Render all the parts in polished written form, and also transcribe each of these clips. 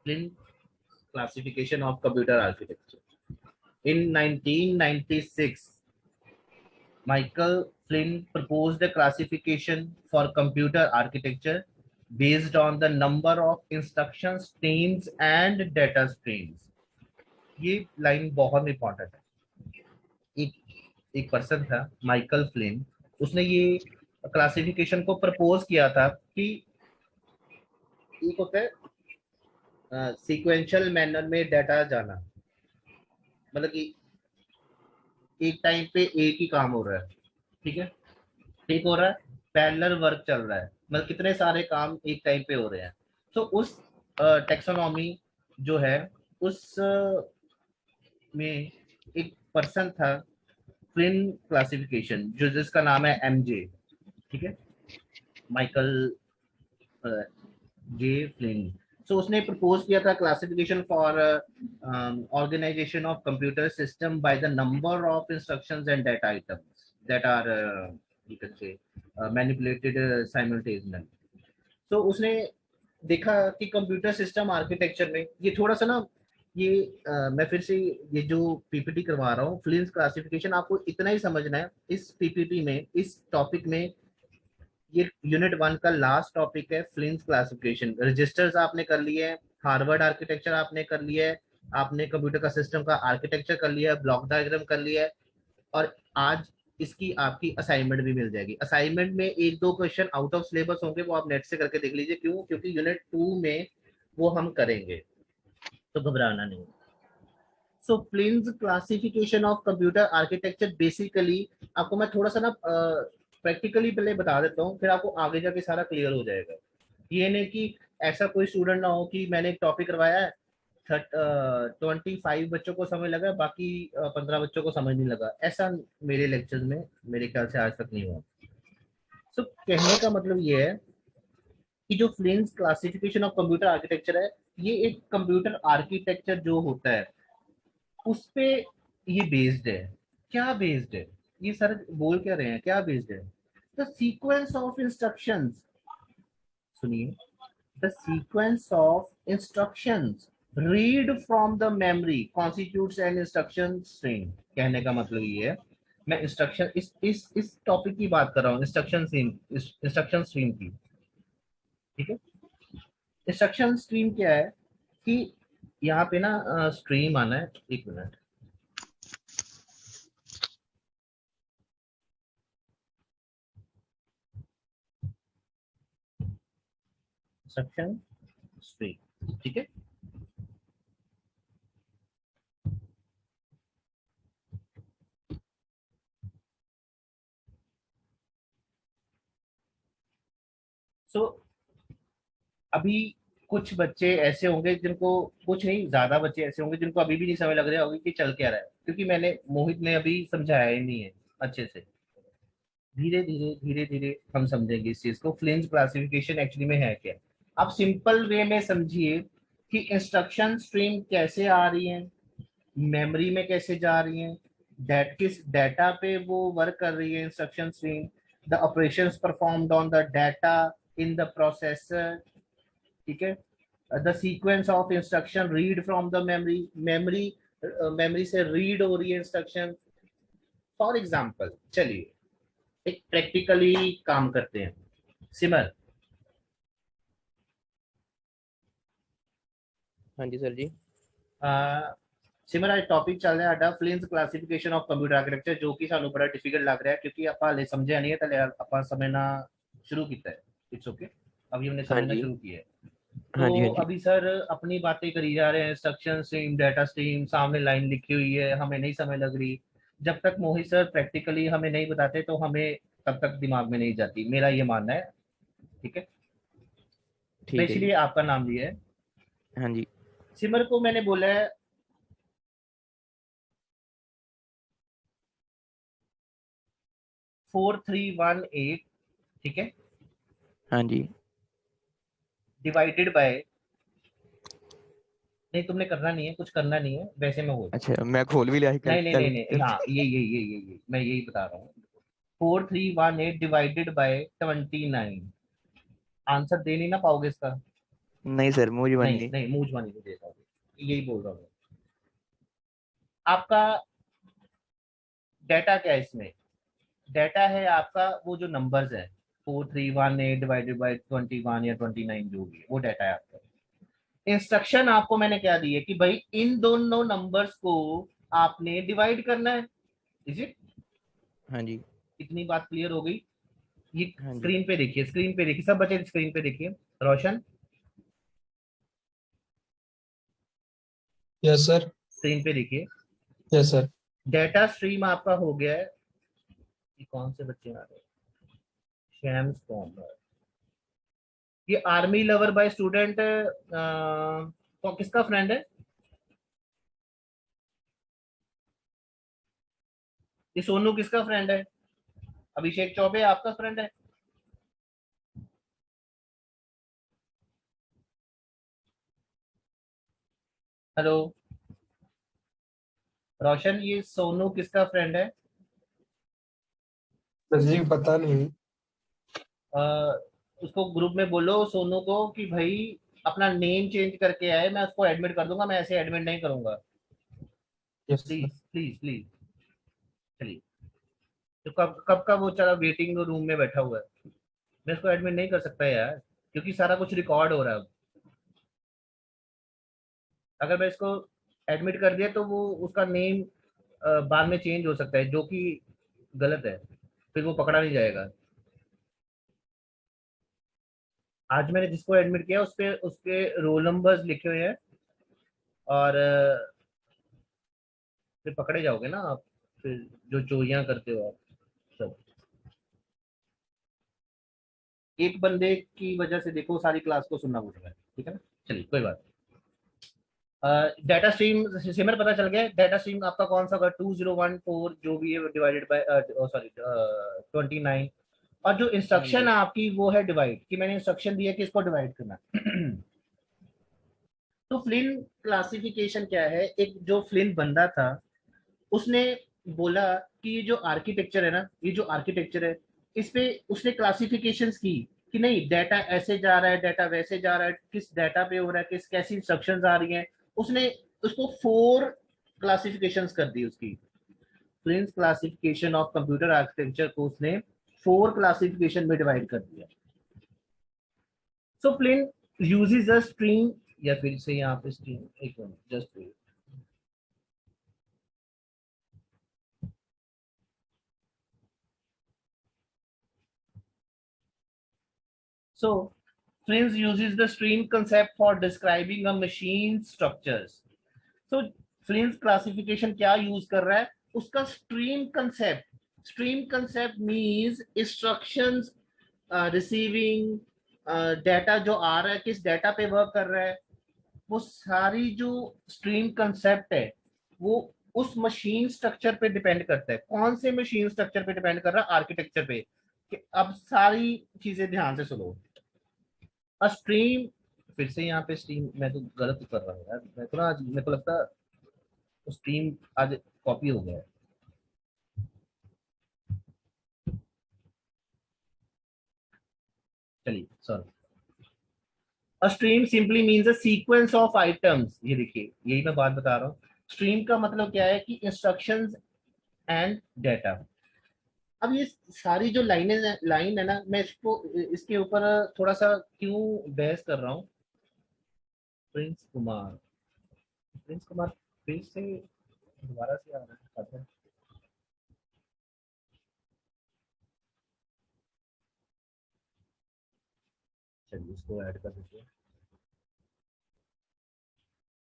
Flynn classification of computer architecture. In 1996, Michael Flynn proposed a classification for computer architecture based on the number of instruction streams and data streams. ये line बहुत important है। एक एक person था Michael Flint, उसने ये classification को propose किया था कि एक होता है सीक्वेंशियल मैनर में डाटा जाना, मतलब कि एक टाइम पे एक ही काम हो रहा है, ठीक है, ठीक हो रहा है, पैरेलल वर्क चल रहा है, मतलब कितने सारे काम एक टाइम पे हो रहे हैं। तो उस टेक्सोनॉमी जो है उस में एक पर्सन था फ्लिन क्लासिफिकेशन, जो जिसका नाम है एमजे, ठीक है, माइकल जे फ्लिन। सो उसने प्रपोज किया था classification for organisation of computer system by the number of instructions and data items that are you can say manipulated simultaneously. तो उसने देखा कि कंप्यूटर सिस्टम आर्किटेक्चर में ये थोड़ा सा ना, ये मैं फिर से ये जो पीपीटी करवा रहा हूँ फ्लिन्स क्लासिफिकेशन, आपको इतना ही समझना है इस पीपीटी में, इस टॉपिक में। ये यूनिट 1 का लास्ट टॉपिक है, फ्लिन्स क्लासिफिकेशन। रजिस्टर्स आपने कर लिए हैं, हार्वर्ड आर्किटेक्चर आपने कर लिया है, आपने कंप्यूटर का सिस्टम का आर्किटेक्चर कर लिया है, ब्लॉक डायग्राम कर लिया है, और आज इसकी आपकी असाइनमेंट भी मिल जाएगी। असाइनमेंट में एक दो क्वेश्चन आउट ऑफ सिलेबस होंगे, वो आप नेट से करके देख लीजिए। क्यों? क्योंकि यूनिट 2 में वो हम करेंगे, तो घबराना नहीं। So Flynn's classification of computer architecture basically, आपको मैं थोड़ा सा ना प्रैक्टिकली पहले बता देता हूँ, फिर आपको आगे जाके सारा क्लियर हो जाएगा। ये नहीं कि ऐसा कोई स्टूडेंट ना हो कि मैंने एक टॉपिक करवाया है, 25 बच्चों को समझ लगा, बाकी 15 बच्चों को समझ नहीं लगा। ऐसा मेरे लेक्चर में मेरे ख्याल से आज तक नहीं हुआ। सो कहने का मतलब ये है कि जो फ्लिन्स क्लासिफिकेशन ऑफ कंप्यूटर आर्किटेक्चर है, ये एक कंप्यूटर आर्किटेक्चर जो होता है उस पे ये बेस्ड है। क्या बेस्ड है? ये सर बोल क्या रहे हैं, क्या बेस्ड है? द सीक्वेंस ऑफ इंस्ट्रक्शंस, सुनिए, the sequence of instructions read from the memory constitutes an instruction stream. कहने का मतलब ये है, मैं इंस्ट्रक्शन इस टॉपिक की बात कर रहा हूँ, इंस्ट्रक्शन स्ट्रीम की, ठीक है। इंस्ट्रक्शन स्ट्रीम क्या है कि यहाँ पे ना स्ट्रीम आना है, एक मिनट, इंस्ट्रक्शन स्ट्रीम, ठीक है। सो अभी कुछ बच्चे ऐसे होंगे जिनको, कुछ नहीं ज्यादा बच्चे ऐसे होंगे जिनको अभी भी नहीं समझ लग रहा होगी कि चल क्या रहा है, क्योंकि मैंने, मोहित ने अभी समझाया ही नहीं है अच्छे से। धीरे धीरे धीरे धीरे हम समझेंगे इस चीज को, फ्लिन्स क्लासिफिकेशन एक्चुअली में है क्या। आप सिंपल वे में समझिए कि इंस्ट्रक्शन स्ट्रीम कैसे आ रही है, मेमोरी में कैसे जा रही है, किस डाटा पे वो वर्क कर रही है instruction stream, the operations performed on the data in the processor, ठीक है। The sequence of instruction read from the memory, memory से रीड हो रही है इंस्ट्रक्शन। फॉर एग्जाम्पल चलिए एक प्रैक्टिकली काम करते हैं। सिमर, हाँ जी सर जी। सिमर आज टॉपिक चल रहा है साਡਾ फ्लिन्स क्लासिफिकेशन ऑफ कंप्यूटर आर्किटेक्चर, जो कि ਸਾਨੂੰ बड़ा डिफिकल्ट लग रहा है क्योंकि ਆਪਾਂ ਹਲੇ ਸਮਝਿਆ नहीं है, तो ਆਪਾਂ समझना शुरू किया है। इट्स ओके, अभी हमने हाँ समझना जी। शुरू किया है। तो हाँ जी। हाँ जी। अभी सर अपनी बातें करी जा रहे हैं, इंस्ट्रक्शन स्ट्रीम, डाटा स्ट्रीम, सामने लाइन लिखी हुई है, हमें नहीं समझ लग रही। जब तक मोहित सर प्रैक्टिकली हमें नहीं बताते तो हमें तब तक दिमाग में नहीं जाती, मेरा ये मानना है, ठीक है। मैं ठीक है जी। इसीलिए आपका नाम लिया है। हाँ जी। सिमर को मैंने बोला है 4318, ठीक है, हाँ जी। डिवाइडेड बाय, नहीं तुमने करना नहीं है, कुछ करना नहीं है, वैसे मैं बोल, अच्छा मैं खोल भी लिया नहीं नहीं नहीं नहीं, कैलकुलेटर। हाँ ये मैं यही बता रहा हूँ। 4318 डिवाइडेड बाय 29, आंसर दे नहीं ना पाओगे इसका। नहीं सर, मूंज बन नहीं गई। नहीं, मूंझवनी नहीं देता हूँ, यही बोल रहा हूँ। आपका डेटा क्या है इसमें? डेटा है आपका वो जो नंबर्स है, 4318 डिवाइडेड बाई 21 या 29, जो भी है वो डेटा है आपका। इंस्ट्रक्शन आपको मैंने क्या दी है कि भाई इन दोनों नंबर्स को आपने डिवाइड करना है। Is it? हाँ जी। इतनी बात क्लियर हो गई? ये हाँ जी। स्क्रीन पे देखिए, स्क्रीन पे देखिए, सब बच्चे स्क्रीन पे देखिए। रोशन, यस सर। स्क्रीन पे देखिए। Yes sir. डेटा स्ट्रीम आपका हो गया है। ये कौन से बच्चे आ रहे हैं? शैम्स कौन है? ये आर्मी लवर बाय स्टूडेंट किसका फ्रेंड है? ये सोनू किसका फ्रेंड है? अभिषेक चौबे आपका फ्रेंड है? हेलो रोशन, ये सोनू किसका फ्रेंड है? सर जी पता नहीं। आ, उसको ग्रुप में बोलो सोनू को कि भाई अपना नेम चेंज करके आए, मैं उसको एडमिट कर दूंगा, मैं ऐसे एडमिट नहीं करूंगा। Yes please sir. Please please. चलिए। तो कब कब का वो चला वेटिंग रूम में बैठा हुआ है, मैं इसको एडमिट नहीं कर सकता यार, क्योंकि सारा कुछ रिकॉर्ड हो रहा है अब। अगर मैं इसको एडमिट कर दिया तो वो उसका नेम बाद में चेंज हो सकता है, जो कि गलत है, फिर वो पकड़ा नहीं जाएगा। आज मैंने जिसको एडमिट किया उस पे उसके रोल नंबर्स लिखे हुए हैं, और फिर पकड़े जाओगे ना आप, फिर जो चोरियां करते हो आप सब। एक बंदे की वजह से देखो सारी क्लास को सुनना पड़ रहा है, ठीक है ना? चलिए कोई बात। डेटा स्ट्रीम सिमर पता चल गया। डेटा स्ट्रीम आपका कौन सा होगा? 2014 जो भी है डिवाइडेड बाय, सॉरी 29। और जो हाँ इंस्ट्रक्शन जी। है आपकी वो है डिवाइड, कि मैंने इंस्ट्रक्शन दिया कि इसको डिवाइड करना। तो फ्लिन क्लासिफिकेशन क्या है? एक जो फ्लिन बंदा था उसने बोला कि ये जो आर्किटेक्चर है ना, ये जो आर्किटेक्चर है, इस पे उसने क्लासिफिकेशंस की कि नहीं डाटा ऐसे जा रहा है, डाटा वैसे जा रहा है, किस डाटा पे हो रहा है, किस कैसी इंस्ट्रक्शंस आ रही हैं। उसने उसको 4 क्लासिफिकेशंस कर दी उसकी। फ्लिन्स क्लासिफिकेशन ऑफ कंप्यूटर आर्किटेक्चर को उसने 4 क्लासिफिकेशन में डिवाइड कर दिया। सो फ्लिन यूजेस अ स्ट्रिंग, या फिर से यहाँ पे स्ट्रिंग, एक minute just. So, Prince uses the stream concept for describing a machine structures. So, Prince classification क्या use कर रहा है? उसका stream concept. Stream concept means instructions, receiving, data जो आ रहा है किस data पे work कर रहा है, वो सारी जो stream concept है वो उस मशीन स्ट्रक्चर पे डिपेंड करता है। कौन से मशीन स्ट्रक्चर पे डिपेंड कर रहा है? आर्किटेक्चर पे। अब सारी चीजें ध्यान से सुनो। स्ट्रीम, फिर से यहाँ पे स्ट्रीम मैं तो गलत कर रहा हूँ यार, मैं तो ना आज मेरे को लगता है स्ट्रीम आज कॉपी हो गया है। चलिए sorry. A stream simply means a sequence of items. ये देखिए यही मैं बात बता रहा हूँ। स्ट्रीम का मतलब क्या है कि इंस्ट्रक्शंस एंड डेटा। अब ये सारी जो लाइन है ना, मैं इसको इसके ऊपर थोड़ा सा क्यों बहस कर रहा हूँ। प्रिंस कुमार, प्रिंस कुमार फिर से दोबारा से आ रहा है। चलिए इसको ऐड कर दीजिए।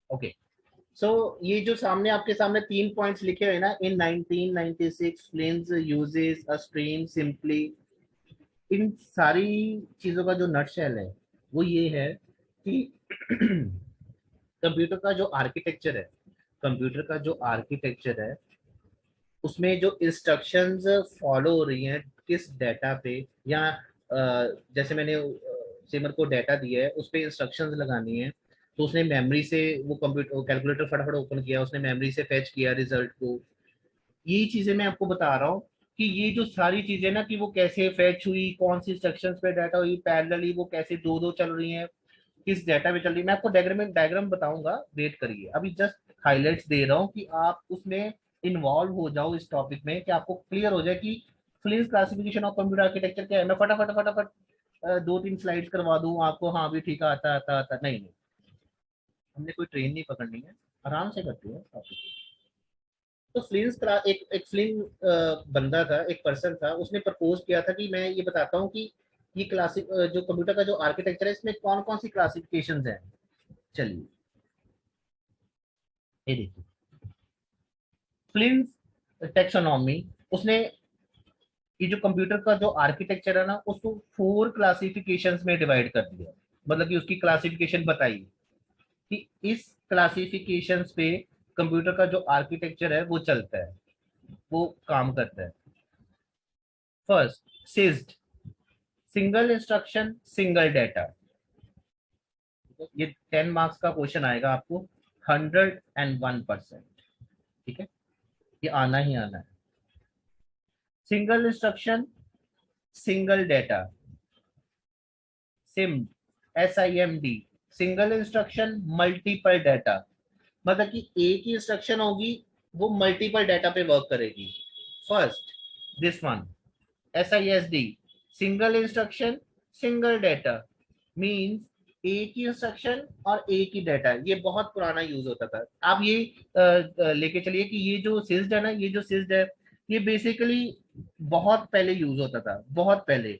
ओके। सो ये जो सामने आपके सामने 3 पॉइंट्स लिखे हुए ना, इन 1996 फ्लिन्स यूजेस अ स्ट्रीम सिंपली, इन सारी चीजों का जो नटशेल है वो ये है कि कंप्यूटर का जो आर्किटेक्चर है, कंप्यूटर का जो आर्किटेक्चर है उसमें जो इंस्ट्रक्शंस फॉलो हो रही हैं किस डेटा पे, या जैसे मैंने सिमर को डेटा दिया है उस पे इंस्ट्रक्शंस लगानी है, तो उसने मेमोरी से वो कंप्यूटर कैलकुलेटर फटाफट ओपन किया, उसने मेमोरी से फेच किया रिजल्ट को। यही चीजें मैं आपको बता रहा हूँ कि ये जो सारी चीजें ना कि वो कैसे फेच हुई, कौन सी इंस्ट्रक्शंस पे डाटा हुई पैरेलली, वो कैसे दो दो चल रही हैं, किस डाटा पे चल रही है। मैं आपको डायग्राम बताऊंगा, वेट करिए, अभी जस्ट हाइलाइट्स दे रहा हूँ कि आप उसमें इन्वॉल्व हो जाओ इस टॉपिक में, कि आपको क्लियर हो जाए कि फ्लिंस क्लासिफिकेशन ऑफ कंप्यूटर आर्किटेक्चर क्या है। मैं फटाफट फटाफट 2-3 स्लाइड्स करवा दूं आपको, हाँ भी ठीक है, आता आता आता, नहीं नहीं, हमने कोई ट्रेन नहीं पकड़नी है, आराम से करते हैं टॉपिक। तो एक फ्लिन बंदा था, एक पर्सन था, उसने प्रपोज किया था कि मैं ये बताता हूँ कि ये क्लासिक जो कंप्यूटर का जो आर्किटेक्चर है इसमें कौन कौन सी क्लासिफिकेशंस हैं। चलिए ये देखिए, फ्लिंस टेक्सोनॉमी, उसने ये जो कंप्यूटर का जो आर्किटेक्चर है ना उसको 4 क्लासिफिकेशंस में डिवाइड कर दिया। मतलब कि उसकी क्लासिफिकेशन बताई कि इस क्लासिफिकेशंस पे कंप्यूटर का जो आर्किटेक्चर है वो चलता है, वो काम करता है। First SISD, single instruction single data. ये 10 मार्क्स का क्वेश्चन आएगा आपको, 101%। ठीक है, ये आना ही आना है। Single instruction single data, SIM, SIMD, single instruction multiple data. मतलब कि एक ही इंस्ट्रक्शन होगी, वो मल्टीपल डाटा पे वर्क करेगी। First this one, SISD, single instruction single data, means एक ही इंस्ट्रक्शन और एक ही डाटा। ये बहुत पुराना यूज होता था। आप ये लेके चलिए कि ये जो सिस्ड है ना, ये जो सिस्ड है ये बेसिकली बहुत पहले यूज होता था, बहुत पहले।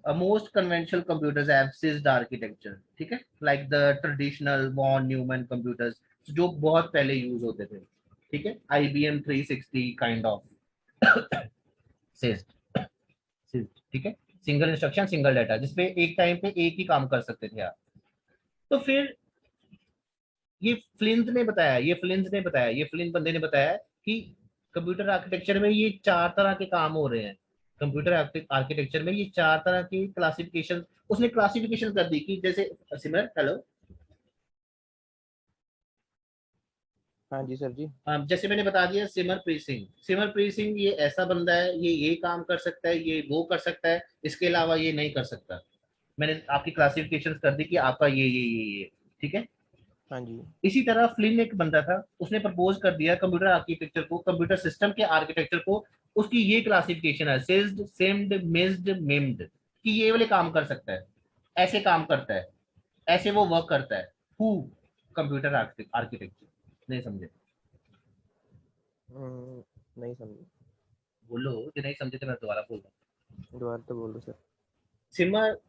most conventional computers have sysd architecture, ठीक है, like the traditional von Neumann computers जो बहुत पहले यूज होते थे। ठीक है, IBM 360 काइंड ऑफ sysd, ठीक है, सिंगल इंस्ट्रक्शन सिंगल डाटा, जिसपे एक टाइम पे एक ही काम कर सकते थे आप। तो फिर ये फ्लिंट बंदे ने बताया कि कंप्यूटर आर्किटेक्चर में ये 4 तरह के काम हो रहे हैं। कंप्यूटर आर्किटेक्चर में ये 4 तरह की क्लासिफिकेशन, उसने क्लासिफिकेशन कर दी कि जैसे सिमर, हेलो, हाँ जी सर जी। जैसे मैंने बता दिया, सिमरप्रीत सिंह ये ऐसा बंदा है, ये काम कर सकता है, ये वो कर सकता है, इसके अलावा ये नहीं कर सकता। मैंने आपकी क्लासिफिकेशन कर दी कि आपका ये, ठीक है। हाँ जी। इसी तरह फ्लिन एक बंदा था, उसने प्रपोज कर दिया कंप्यूटर आर्किटेक्चर को, कंप्यूटर सिस्टम के आर्किटेक्चर को, उसकी ये क्लासिफिकेशन है, सिस्ड, सिम्ड, मिस्ड, मिम्ड, कि ये वाले काम कर सकता है, ऐसे काम करता है, ऐसे वो वर्क करता है। हु कंप्यूटर आर्किटेक्चर, नहीं समझे? नहीं समझे। बोलो, कि नहीं समझे तो मैं दोबारा बोल रहा हूँ। दोबारा तो बोलो सर। सिमर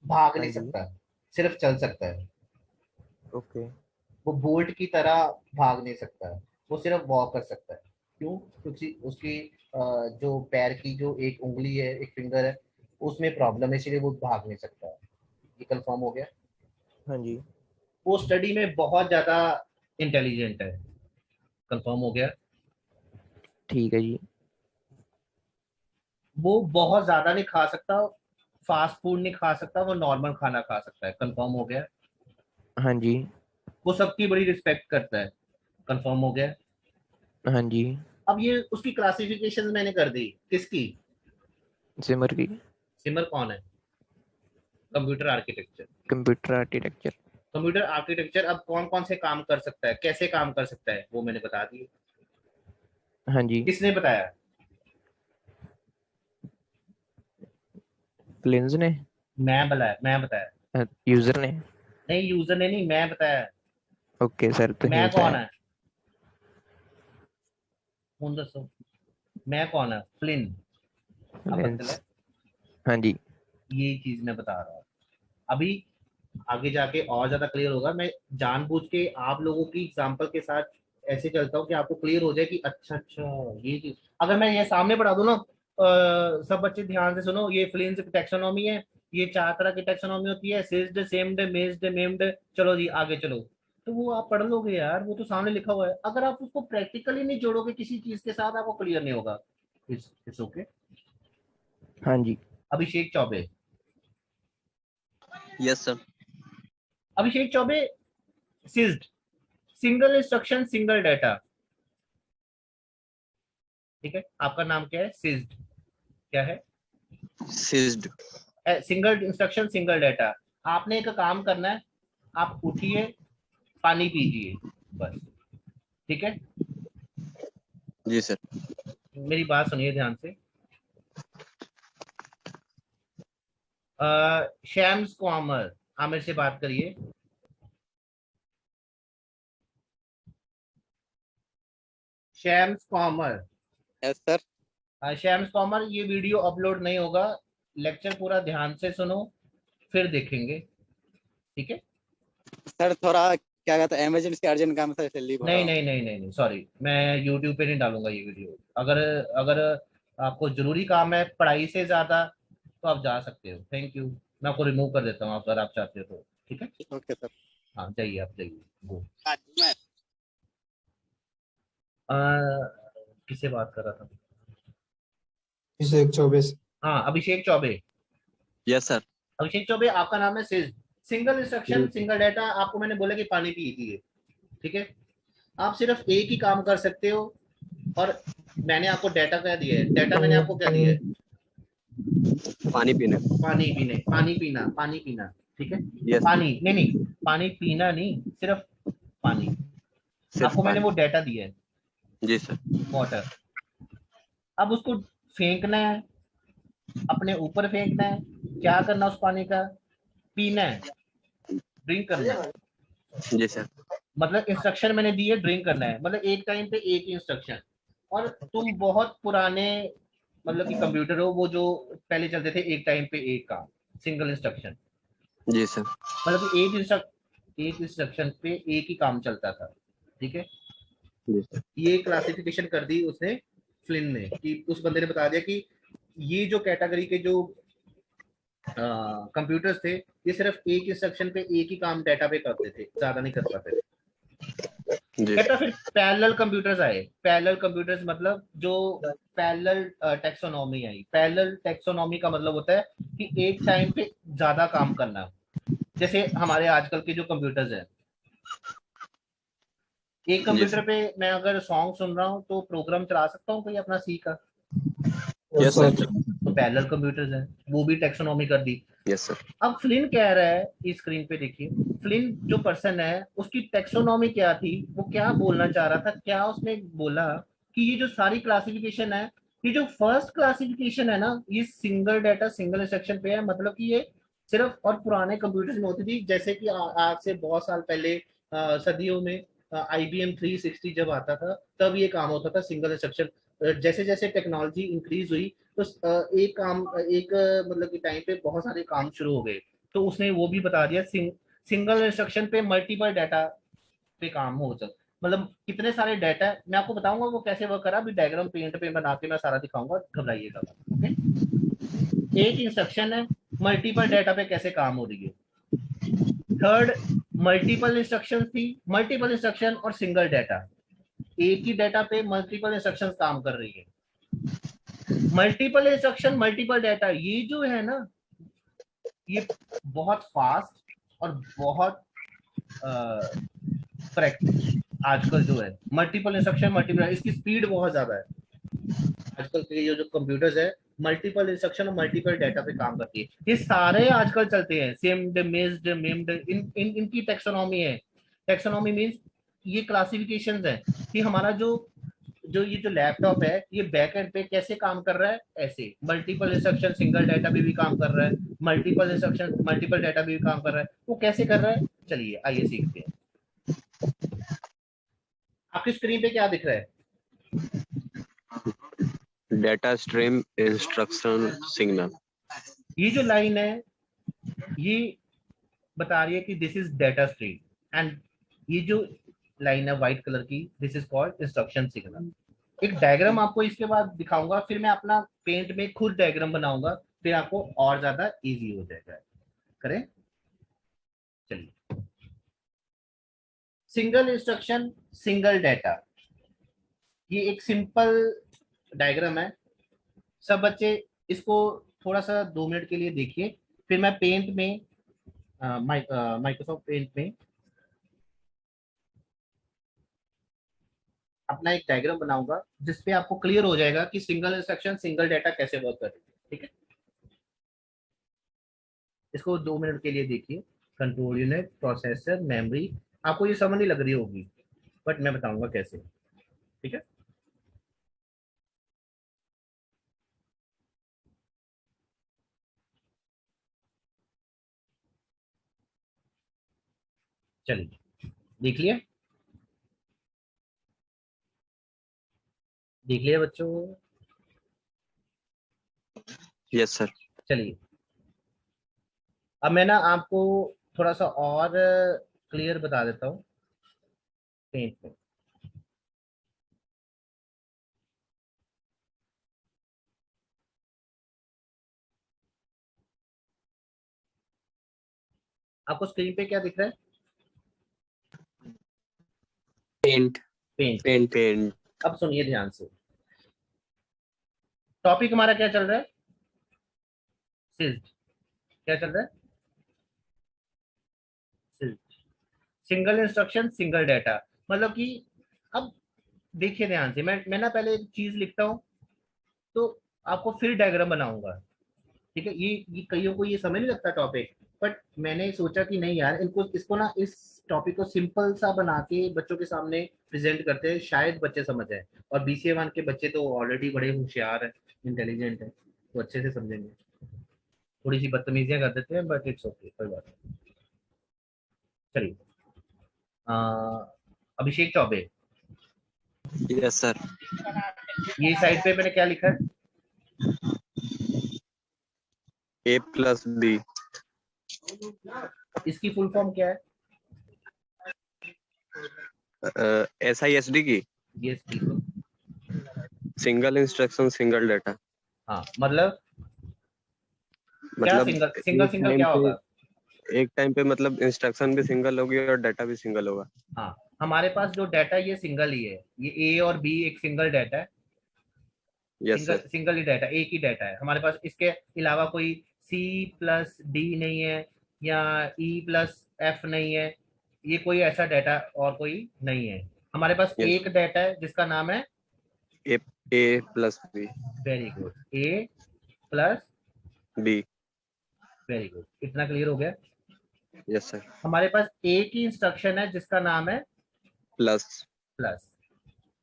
भाग हाँ नहीं जी। सकता, सिर्फ चल सकता है। ओके। वो बोल्ट की तरह भाग नहीं सकता है, वो सिर्फ वॉक कर सकता है। क्यों? क्योंकि उसकी जो पैर की जो एक उंगली है, एक फिंगर है, उसमें प्रॉब्लम है, इसलिए वो भाग नहीं सकता है। ये कंफर्म हो गया। हाँ जी। वो स्टडी में बहुत ज्यादा इंटेलिजेंट है, कंफर्म हो गया। ठीक है जी। वो बहुत ज्यादा नहीं खा सकता, फास्ट फूड नहीं खा सकता, वो नॉर्मल खाना खा सकता है, कंफर्म हो गया। हाँ जी। वो सबकी बड़ी रिस्पेक्ट करता है, कंफर्म हो गया। हाँ जी। अब ये उसकी क्लासिफिकेशन मैंने कर दी, किसकी? सिमर की। सिमर कौन है? Computer architecture. Computer architecture. Computer architecture अब कौन कौन से काम कर सकता है, कैसे काम कर सकता है, वो मैंने बता दिए। हाँ जी। किसने बताया? फ्लिंस ने। मैं बताया। यूजर ने। नहीं, यूजर ने नहीं, मैं बताया। ओके सर, तो ही मैं कौन बताया। है? कौन दसो, मैं कौन है? फ्लिन। अब पता चला फ्लिंस। है? हाँ जी। ये चीज मैं बता रहा हूँ। अभी आगे जाके और ज्यादा क्लियर होगा। मैं जानबूझ के आप लोगों की एग्जांपल के साथ ऐसे चलता हूँ कि आपको क्लियर हो जाए कि अच्छा अच्छा ये चीज। अगर मैं ये सामने पढ़ा दूं ना, सब बच्चे ध्यान से सुनो, ये फ्लिंस टैक्सोनॉमी है, ये 4 तरह की टैक्सोनॉमी होती है, सिस्ड, सेम्ड, मिस्ड, मिम्ड, चलो जी आगे चलो, तो वो आप पढ़ लोगे यार, वो तो सामने लिखा हुआ है। अगर आप उसको प्रैक्टिकली नहीं जोड़ोगे किसी चीज के साथ, आपको क्लियर नहीं होगा। It's okay. हाँ जी। Abhishek Choubey, yes sir. Abhishek Choubey, SISD, single instruction single data. ठीक है, आपका नाम क्या है? सिज्ड, क्या है? SISD. Single instruction single data. आपने एक काम करना है, आप उठिए, पानी पीजिए, बस। ठीक है, जी सर। मेरी बात सुनिए ध्यान से। शैम्स को आमिर, आमिर से बात करिए। शैम्स कॉमर। Yes sir. शैम्स कॉमर, ये वीडियो अपलोड नहीं होगा, लेक्चर पूरा ध्यान से सुनो, फिर देखेंगे। ठीक है। सर थोड़ा क्या कहते हैं, इमरजेंसी अर्जेंट काम था इसलिए लीव हो रहा नहीं हूँ। नहीं नहीं नहीं नहीं, सॉरी, मैं यूट्यूब पे नहीं डालूंगा ये वीडियो। अगर अगर आपको जरूरी काम है पढ़ाई से ज्यादा, तो आप जा सकते हो। थैंक यू, मैं आपको रिमूव कर देता हूँ अगर आप चाहते हो तो। ठीक है, ओके सर। हाँ जाइए, आप जाइए। वो मैं अ, किससे बात कर रहा था? अभिषेक चौबे से। हाँ, अभिषेक चौबे। Yes sir. अभिषेक चौबे, आपका नाम है सिज। सिंगल इंस्ट्रक्शन सिंगल डाटा, आपको मैंने बोला कि पानी पिए। ठीक है, आप सिर्फ एक ही काम कर सकते हो। और मैंने आपको डाटा क्या दिया है? डाटा मैंने आपको क्या दिया है? पानी पीने। पानी पीना, पानी पीना। ठीक है, यस पानी नहीं नहीं, पानी पीना नहीं, सिर्फ पानी। सिर्फ आपको मैंने पानी। वो डाटा दिया है, जी सर। वाटर। अब उसको फेंकना है, अपने ऊपर फेंकना है। क्या करना उस पानी का? पीना है, ड्रिंक करना है। जी सर। मतलब इंस्ट्रक्शन मैंने दी है, ड्रिंक करना है, मतलब एक टाइम पे एक ही इंस्ट्रक्शन। और तुम बहुत पुराने मतलब कि कंप्यूटर हो, वो जो पहले चलते थे एक टाइम पे एक काम, सिंगल इंस्ट्रक्शन। जी सर। मतलब कि एक इंस्ट्रक्शन पे एक ही काम चलता था। ठीक है, जी सर। ये क्लासिफिकेशन कर दी उसने, फ्लिन ने, कि उस बंदे ने बता दिया कि ये जो कैटेगरी के जो कंप्यूटर्स थे, ये सिर्फ एक इंस्ट्रक्शन पे एक ही काम डाटा पे करते थे, ज्यादा नहीं कर पाते थे। जी कहता फिर पैरेलल कंप्यूटर्स आए। पैरेलल कंप्यूटर्स मतलब जो पैरेलल टेक्सोनॉमी आई। पैरेलल टेक्सोनॉमी का मतलब होता है कि एक टाइम पे ज्यादा काम करना। जैसे हमारे आजकल के जो कंप्यूटर्स हैं, एक जी कंप्यूटर सर। पे मैं अगर सॉन्ग सुन रहा हूँ तो प्रोग्राम चला सकता हूँ कोई अपना सी का। Yes sir. सर। तो पैरेलल कंप्यूटर्स हैं, वो भी टेक्सोनॉमी कर दी। Yes sir. अब फ्लिन कह रहा है, इस स्क्रीन पे देखिए, फ्लिन जो पर्सन है उसकी टेक्सोनॉमी क्या थी, वो क्या बोलना चाह रहा था, क्या उसने बोला कि ये जो सारी क्लासिफिकेशन है, ये जो फर्स्ट क्लासिफिकेशन है ना, ये सिंगल डाटा सिंगल इंस्ट्रक्शन पे है। मतलब कि ये सिर्फ और पुराने कंप्यूटर्स में होती थी, जैसे कि आज से बहुत साल पहले सदियों में IBM 360 जब आता था, तब ये काम होता था सिंगल इंस्ट्रक्शन। जैसे जैसे टेक्नोलॉजी इंक्रीज हुई, तो एक काम एक मतलब कि टाइम पे बहुत सारे काम शुरू हो गए। तो उसने वो भी बता दिया, सिंगल इंस्ट्रक्शन पे मल्टीपल डाटा पे काम हो सकता। मतलब कितने सारे डाटा, मैं आपको बताऊंगा वो कैसे वर्क करा, अभी डायग्राम पेंट पे बना के मैं सारा दिखाऊंगा, घबराइएगा। ओके, एक इंस्ट्रक्शन है, मल्टीपल डाटा पे कैसे काम हो रही है। थर्ड, मल्टीपल इंस्ट्रक्शन थी, मल्टीपल इंस्ट्रक्शन और सिंगल डाटा, एक ही डाटा पे मल्टीपल इंस्ट्रक्शंस काम कर रही है। मल्टीपल इंस्ट्रक्शन मल्टीपल डाटा, ये जो है ना, ये बहुत फास्ट और बहुत करेक्ट आजकल जो है। मल्टीपल इंस्ट्रक्शन मल्टीपल, इसकी स्पीड बहुत ज्यादा है। आजकल के ये जो कंप्यूटर्स है, मल्टीपल इंस्ट्रक्शन और मल्टीपल डाटा पे काम करती है। ये सारे आजकल चलते हैं, सिम्ड मिस्ड मिम्ड, इनकी टेक्सोनॉमी है। टेक्सोनॉमी मींस ये क्लासिफिकेशंस है कि हमारा जो जो ये जो लैपटॉप है, ये बैक एंड पे कैसे काम कर रहा है। ऐसे मल्टीपल इंस्ट्रक्शन सिंगल डाटा पे भी काम कर रहा है, मल्टीपल इंस्ट्रक्शन मल्टीपल डाटा पे भी काम कर रहा है। वो कैसे कर रहा है, चलिए आइए सीखते हैं। आपकी स्क्रीन पे क्या दिख रहा है? Data stream instruction signal. ये जो लाइन है, ये बता रही है कि this is data stream, and ये जो लाइन है व्हाइट कलर की, this is called instruction signal. एक डायग्राम आपको इसके बाद दिखाऊंगा, फिर मैं अपना पेंट में खुद डायग्राम बनाऊंगा, फिर आपको और ज्यादा इजी हो जाएगा। करें, चलिए। सिंगल इंस्ट्रक्शन सिंगल डाटा, ये एक सिंपल डायग्राम है। सब बच्चे इसको थोड़ा सा 2 मिनट के लिए देखिए, फिर मैं पेंट में माइक्रोसॉफ्ट पेंट में अपना एक डायग्राम बनाऊंगा, जिसपे आपको क्लियर हो जाएगा कि सिंगल इंस्ट्रक्शन सिंगल डाटा कैसे वर्क कर रही है। ठीक है, इसको 2 मिनट के लिए देखिए। कंट्रोल यूनिट, प्रोसेसर, मेमोरी, आपको ये समझ नहीं लग रही होगी बट मैं बताऊंगा कैसे। ठीक है, चलिए देख लिया, देख लिया बच्चों। Yes sir. चलिए अब मैं ना आपको थोड़ा सा और क्लियर बता देता हूँ पेंट में। आपको स्क्रीन पे क्या दिख रहा है? पेंट। पेंट। पेंट। पेंट। अब सुनिए ध्यान से, टॉपिक हमारा क्या चल रहा है? सिल्ट। क्या चल रहा है? Silt, single instruction single data. मतलब कि अब देखिए ध्यान से, मैं ना पहले एक चीज लिखता हूँ तो आपको फिर डायग्राम बनाऊंगा। ठीक है, ये कईयों को ये समझ नहीं लगता टॉपिक, बट मैंने सोचा कि नहीं यार, इनको इसको ना इस टॉपिक को सिंपल सा बना के बच्चों के सामने प्रेजेंट करते हैं, शायद बच्चे समझ जाए। और BCA 1 के बच्चे तो ऑलरेडी बड़े होशियार है, इंटेलिजेंट है, तो अच्छे से समझेंगे। थोड़ी सी बदतमीजियां कर देते हैं बट इट्स ओके, कोई बात नहीं। चलिए, अ, अभिषेक चौबे, यस सर। ये साइड पे मैंने क्या लिखा है? A+B। इसकी फुल फॉर्म क्या है? SISD की ये बिल्कुल। Single instruction single data. हाँ मतलब क्या मतलब सिंगल सिंगल एक सिंगल टाइम क्या पे होगा? एक टाइम पे मतलब इंस्ट्रक्शन भी सिंगल होगी और डाटा भी सिंगल होगा। हाँ, हमारे पास जो डाटा ये सिंगल ही है, ये A और B एक सिंगल डाटा है। Yes single sir. सिंगल ही डाटा, एक ही डाटा है हमारे पास, इसके अलावा कोई C+D नहीं है या E+F नहीं है। ये कोई ऐसा डाटा और कोई नहीं है। हमारे पास यस। एक डाटा है जिसका नाम है, A+B। Very good, A+, B। Very good, इतना क्लियर हो गया। Yes sir. हमारे पास एक ही इंस्ट्रक्शन है जिसका नाम है प्लस। प्लस,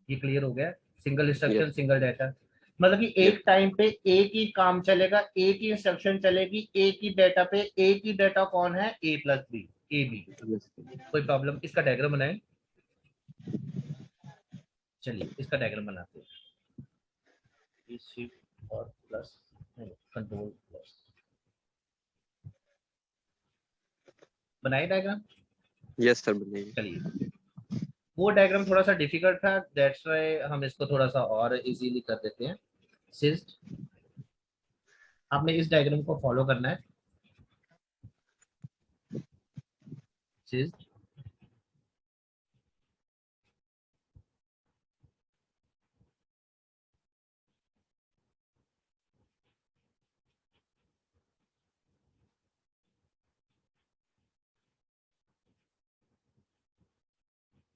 ये क्लियर हो गया। Single instruction yes. Single data, मतलब कि यस। एक टाइम पे एक ही काम चलेगा, एक ही इंस्ट्रक्शन चलेगी, एक ही डाटा पे। एक ही डाटा कौन है? A+B, AB। यस। कोई प्रॉब्लम? इसका डायग्राम बनाएं। चलिए इसका डायग्राम बनाते हैं। शिफ्ट और प्लस, कंट्रोल प्लस, बनाए डायग्राम। यस सर बनाइए। चलिए, वो डायग्राम थोड़ा सा डिफिकल्ट था, दैट्स व्हाई हम इसको थोड़ा सा और इजीली कर देते हैं। सिस्ट, आपने इस डायग्राम को फॉलो करना है। सिस्ट,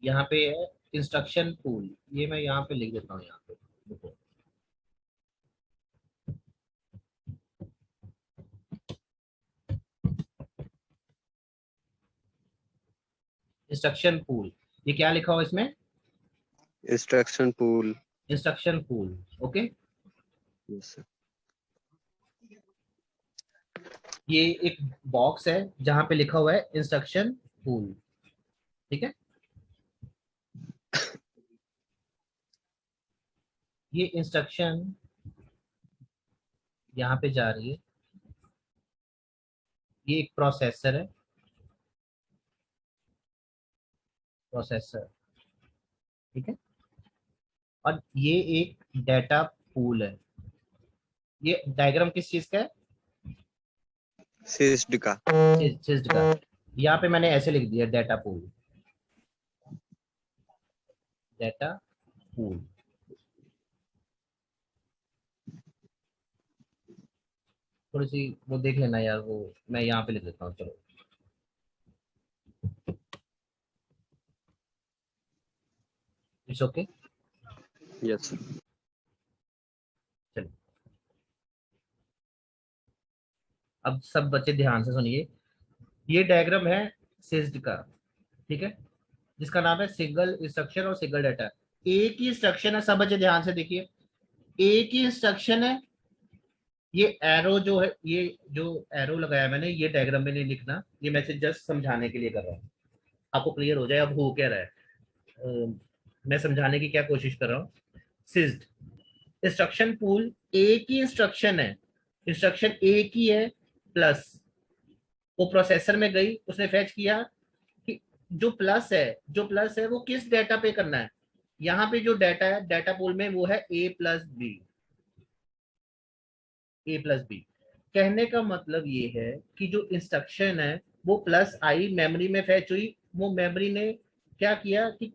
यहाँ पे है इंस्ट्रक्शन पूल, ये मैं यहाँ पे लिख देता हूँ, यहाँ पे देखो। इंस्ट्रक्शन पूल, ये क्या लिखा हो इसमें? Instruction pool. Instruction pool, okay. Yes sir. ये एक बॉक्स है जहाँ पे लिखा हुआ है इंस्ट्रक्शन पूल, ठीक है। ये इंस्ट्रक्शन यहाँ पे जा रही है, ये एक प्रोसेसर है, प्रोसेसर, ठीक है। और ये एक डाटा पूल है। ये डायग्राम किस चीज का है? सिस्ड का। सिस्ड का। यहाँ पे मैंने ऐसे लिख दिया, डाटा पूल, डाटा पूल। थोड़ी सी वो देख लेना यार, वो मैं यहाँ पे लिख देता हूँ, चलो। It's okay. यस चलो, अब सब बच्चे ध्यान से सुनिए, ये डायग्राम है सिस्ड का, ठीक है, जिसका नाम है सिंगल इंस्ट्रक्शन और सिंगल डाटा। एक ही इंस्ट्रक्शन है, सब बच्चे ध्यान से देखिए, एक ही इंस्ट्रक्शन है। ये एरो जो है, ये जो एरो लगाया मैंने, ये डायग्राम में नहीं लिखना, ये मैं जस्ट समझाने के लिए कर रहा हूँ, आपको क्लियर हो जाए अब हो क्या रहा है। मैं समझाने की क्या कोशिश कर रहा हूँ। सिस्ड इंस्ट्रक्शन पूल, एक ही इंस्ट्रक्शन है, इंस्ट्रक्शन एक ही है, प्लस वो प्रोसेसर में गई, उसने फैच किया कि जो प्लस है वो किस डाटा पे करना है। यहाँ पे जो डाटा है डाटा पूल में वो है a+b। कहने का मतलब ये है कि जो इंस्ट्रक्शन है वो प्लस आई मेमोरी में फैच हुई, वो मेमोरी ने क्या किया कि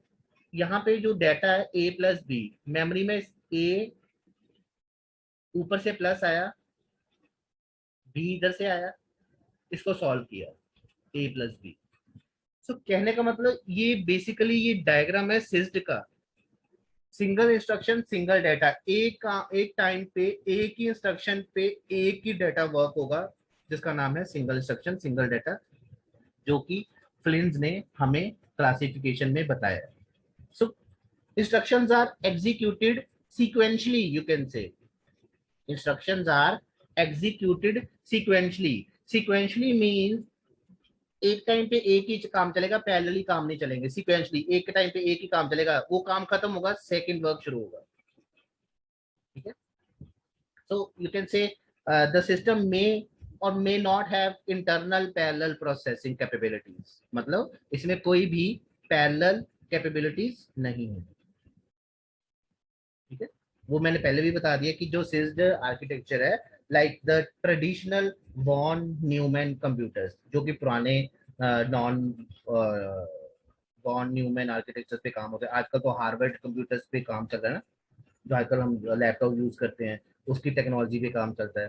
यहाँ पे जो डाटा है a+b, मेमोरी में a ऊपर से प्लस आया, b इधर से आया, इसको सॉल्व किया a+b। सो कहने का मतलब ये बेसिकली ये डायग्राम है सिस्ड का, सिंगल इंस्ट्रक्शन सिंगल डाटा, एक टाइम पे एक ही इंस्ट्रक्शन पे एक ही डाटा वर्क होगा, जिसका नाम है सिंगल इंस्ट्रक्शन सिंगल डाटा, जो कि फ्लिंस ने हमें क्लासिफिकेशन में बताया। So instructions are executed sequentially, you can say instructions are executed sequentially means एक टाइम पे एक ही काम चलेगा, पैरेलली काम नहीं चलेंगे, सीक्वेंशली एक टाइम पे एक ही काम चलेगा, वो काम खत्म होगा, सेकंड वर्क शुरू होगा, ठीक है। सो यू कैन से द सिस्टम में और may not have internal parallel processing capabilities, मतलब इसमें कोई भी पैरेलल कैपेबिलिटीज नहीं है, ठीक है। वो मैंने पहले भी बता दिया कि जो सिस्ड आर्किटेक्चर है, like the traditional von Neumann computers, जो कि पुराने नॉन वॉन न्यूमैन आर्किटेक्चर पे काम होते हैं, आजकल तो हार्वर्ड कंप्यूटर्स पे काम चल रहा है ना, जो आजकल हम लैपटॉप यूज करते हैं उसकी टेक्नोलॉजी पे काम चलता है।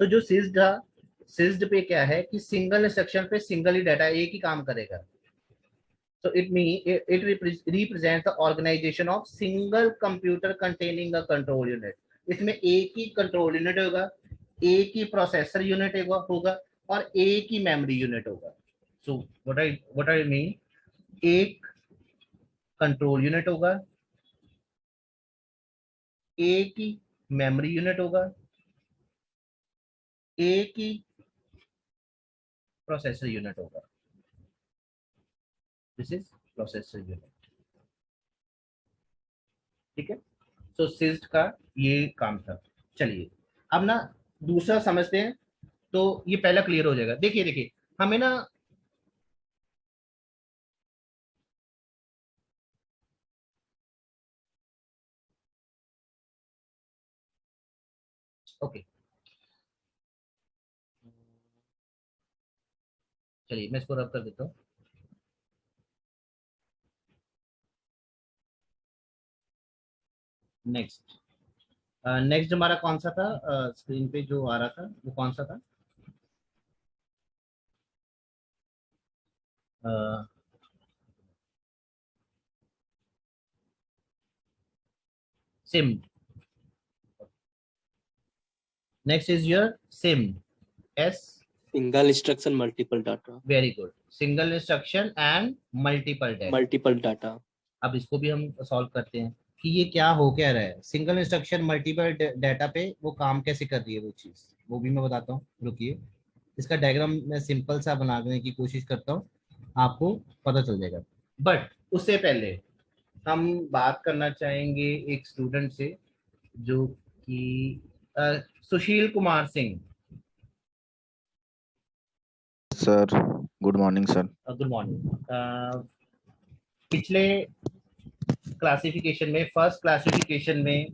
तो जो सिस्ड पे क्या है कि सिंगल इंस्ट्रक्शन पे सिंगल ही डाटा एक ही काम करेगा। So it represents the organization of single computer containing a control unit. इसमें एक ही कंट्रोल यूनिट होगा, एक ही प्रोसेसर यूनिट होगा और एक ही मेमोरी यूनिट होगा। सो व्हाट आई मीन, एक कंट्रोल यूनिट होगा, एक ही मेमोरी यूनिट होगा, एक ही प्रोसेसर यूनिट होगा। दिस इज प्रोसेसर यूनिट, ठीक है। तो सिस्ड का ये काम था। चलिए अब ना दूसरा समझते हैं, तो ये पहला क्लियर हो जाएगा। देखिए देखिए हमें ना ओके, चलिए मैं इसको रब कर देता हूँ। नेक्स्ट नेक्स्ट हमारा कौन सा था, स्क्रीन पे जो आ रहा था वो कौन सा था, SIM. Next is your SIM, S, Single instruction, multiple data. Very good, single instruction and multiple data. Multiple data. अब इसको भी हम सॉल्व करते हैं कि ये क्या हो क्या रहा है। सिंगल इंस्ट्रक्शन मल्टीपल डाटा पे वो काम कैसे कर रही है वो चीज, वो भी मैं बताता हूँ, रुकिए। इसका डायग्राम मैं सिंपल सा बनाने की कोशिश करता हूँ, आपको पता चल जाएगा। बट उससे पहले हम बात करना चाहेंगे एक स्टूडेंट से, जो कि Sushil Kumar Singh. Sir good morning sir. Good morning. पिछले क्लासिफिकेशन में, फर्स्ट क्लासिफिकेशन में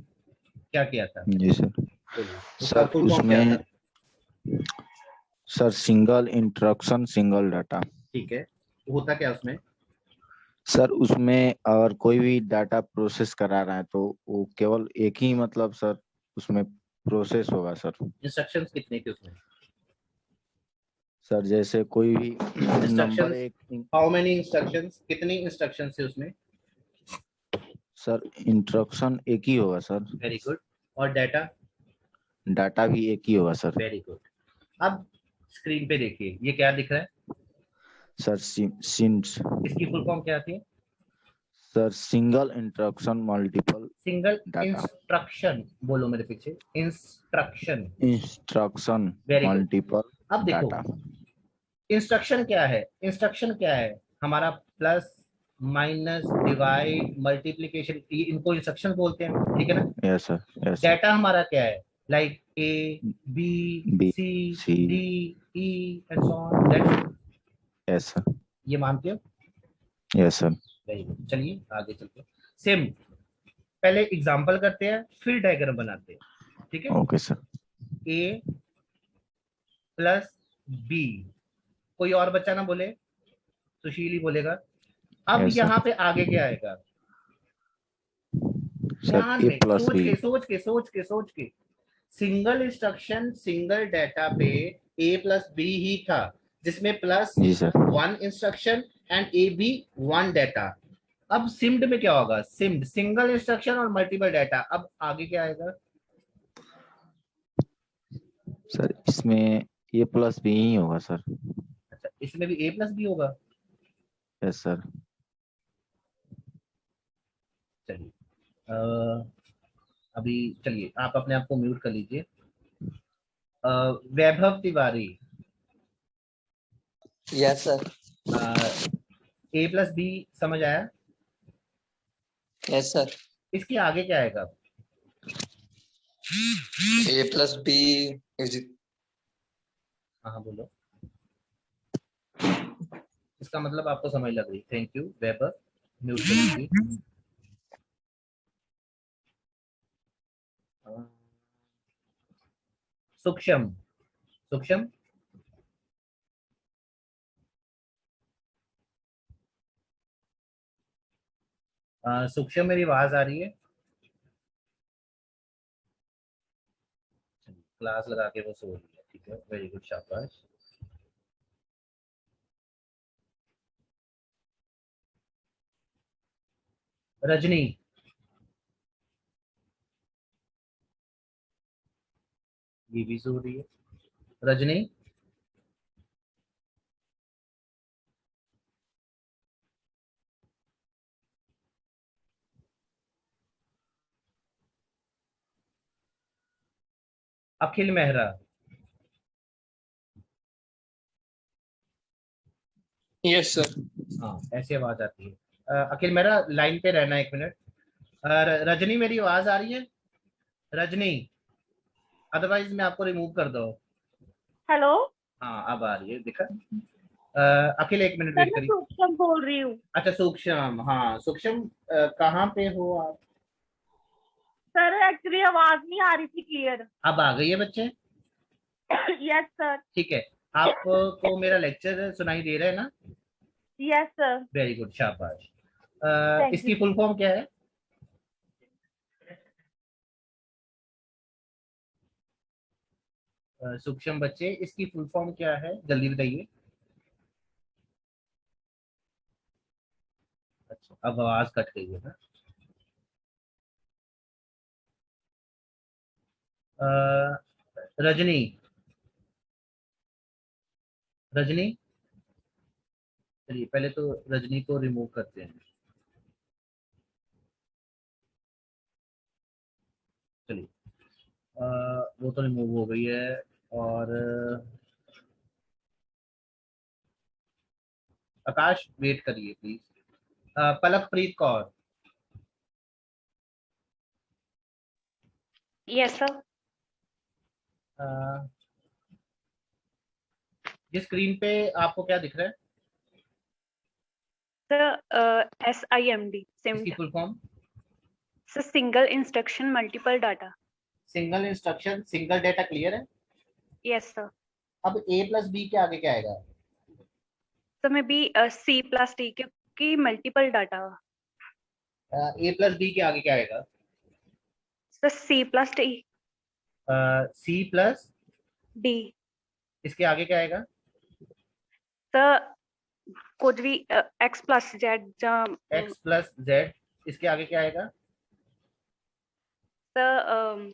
क्या किया था? जी सर। उसका सर full form क्या उसमें था? Sir single instruction single data. ठीक है, होता क्या उसमें? सर उसमें अगर कोई भी डाटा प्रोसेस करा रहा है तो वो केवल एक ही मतलब सर उसमें प्रोसेस होगा सर। इंस्ट्रक्शंस कितने थे उसमें? सर जैसे कोई भी नंबर इंस्ट्रक्शंस, एक, हाउ मेनी इंस्ट्रक्शंस, कितनी इंस्ट्रक्शंस थे उसमें? सर इंस्ट्रक्शन एक ही होगा सर। Very good. और डाटा? डाटा भी एक ही होगा सर। Very good. अब स्क्रीन पे देखिए ये क्या दिख रहा है, सर सिंस इसकी फुल फॉर्म क्या आती है? Sir single instruction multiple single data instruction, बोलो मेरे पीछे, instruction. Instruction Very good. Multiple अब देखो डाटा। इंस्ट्रक्शन क्या है, इंस्ट्रक्शन क्या है हमारा, प्लस माइनस डिवाइड मल्टीप्लीकेशन, इनको इंस्ट्रक्शन बोलते हैं, ठीक है ना। Yes sir, yes sir. Data हमारा क्या है, like A B B, C C, D E and so on, that's, yes sir, ये मानते हो? Yes sir. वेरी गुड, चलिए आगे चलते हैं। सेम, पहले एग्जांपल करते हैं फिर डायग्राम बनाते हैं, ठीक है। Okay sir. A plus B, कोई और बच्चा ना बोले, सुशील ही बोलेगा। अब Yes, sir. यहाँ पे आगे क्या आएगा, सर ध्यान ए में प्लस सोच बी। के सोच के सोच के सोच के, सिंगल इंस्ट्रक्शन सिंगल डाटा पे ए प्लस बी ही था, जिसमें प्लस जी sir. 1 instruction and A B 1 data. अब सिम्ड में क्या होगा, सिम्ड सिंगल इंस्ट्रक्शन और मल्टीपल डाटा। अब आगे क्या आएगा, सर इसमें ए प्लस बी ही होगा सर। अच्छा इसमें भी ए प्लस बी होगा। Yes sir. चलिए अभी चलिए आप अपने आप को म्यूट कर लीजिए। वैभव Tiwari, yes sir. A plus B समझ आया? Yes sir. इसके आगे क्या आएगा, ए प्लस बी इज हाँ बोलो, इसका मतलब आपको समझ लग रही। थैंक यू वैभव, म्यूट कर लीजिए। सूक्ष्म, सूक्ष्म सूक्ष्म मेरी आवाज आ रही है? क्लास लगा के वो सो रही है, ठीक है, वेरी गुड, शाबाश। रजनी, ये भी सो रही है। रजनी, अखिल मेहरा, यस सर। हाँ ऐसी आवाज आती है। अखिल मेहरा लाइन पे रहना 1 मिनट। रजनी मेरी आवाज आ रही है? रजनी, अदरवाइज मैं आपको रिमूव कर दो। हेलो हाँ अब आ रही है, देखा। अखिल 1 मिनट सर, वेट मैं करिए। सूक्ष्म बोल रही हूँ। अच्छा सूक्ष्म, हाँ सूक्ष्म, कहाँ पे हो आप? सर एक्चुअली आवाज नहीं आ रही थी क्लियर। अब आ गई है बच्चे? Yes sir. ठीक है, आपको मेरा लेक्चर सुनाई दे रहा है ना? Yes sir. वेरी गुड, शाबाश। Thank इसकी you. फुल फॉर्म क्या है? सूक्ष्म बच्चे, इसकी फुल फॉर्म क्या है, जल्दी बताइए। अच्छा अब आवाज कट गई है ना। रजनी, रजनी, चलिए पहले तो रजनी को रिमूव करते हैं। चलिए वो तो रिमूव हो गई है। और आकाश वेट करिए please. Palakpreet Kaur, yes sir. ये स्क्रीन पे आपको क्या दिख रहा है, सर SIMD इसकी SIMD. Full form? Sir single instruction multiple data. Single instruction single data, clear है। Yes sir. अब ए प्लस बी के आगे क्या आएगा? सर में भी C प्लस D क्योंकि multiple data. A plus B के आगे क्या आएगा? Sir C plus D। C plus, D। इसके आगे क्या आएगा? सर कुछ भी X plus Z X plus Z, इसके आगे क्या आएगा? सर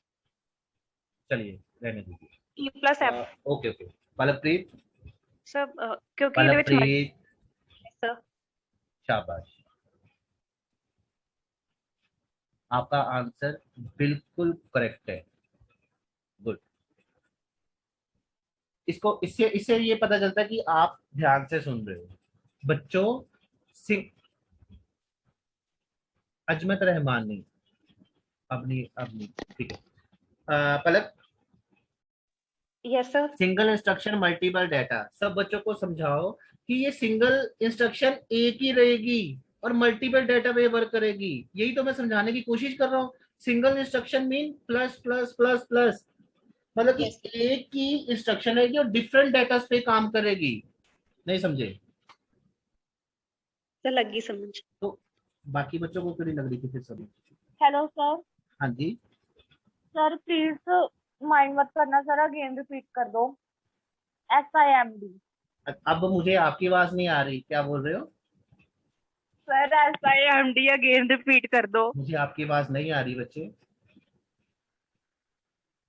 चलिए रहने दीजिए। E plus F okay okay, Palakpreet, sir क्योंकि ਇਹਦੇ ਵਿੱਚ पलकप्रीत, सर शाबाश, आपका आंसर बिल्कुल करेक्ट है, गुड। इसको इससे इससे ये पता चलता है कि आप ध्यान से सुन रहे हो बच्चों। अजमत रहमान नहीं, अपनी ठीक है। Palak, yes sir single instruction multiple data, सब बच्चों को समझाओ कि ये सिंगल इंस्ट्रक्शन एक ही रहेगी और मल्टीपल डाटा पे वर्क करेगी। यही तो मैं समझाने की कोशिश कर रहा हूँ। Single instruction mean plus plus plus plus, मतलब कि एक ही इंस्ट्रक्शन रहेगी और डिफरेंट डाटा पे काम करेगी। नहीं समझे? सर लगी समझ। तो बाकी बच्चों को क्यों नहीं लग रही थी फिर समझ? Hello sir. हाँ जी सर प्लीज माइंड मत करना सर, अगेन रिपीट कर दो। SIMD। अब मुझे आपकी आवाज नहीं आ रही, क्या बोल रहे हो? सर SIMD अगेन रिपीट कर दो। मुझे आपकी आवाज नहीं आ रही बच्चे।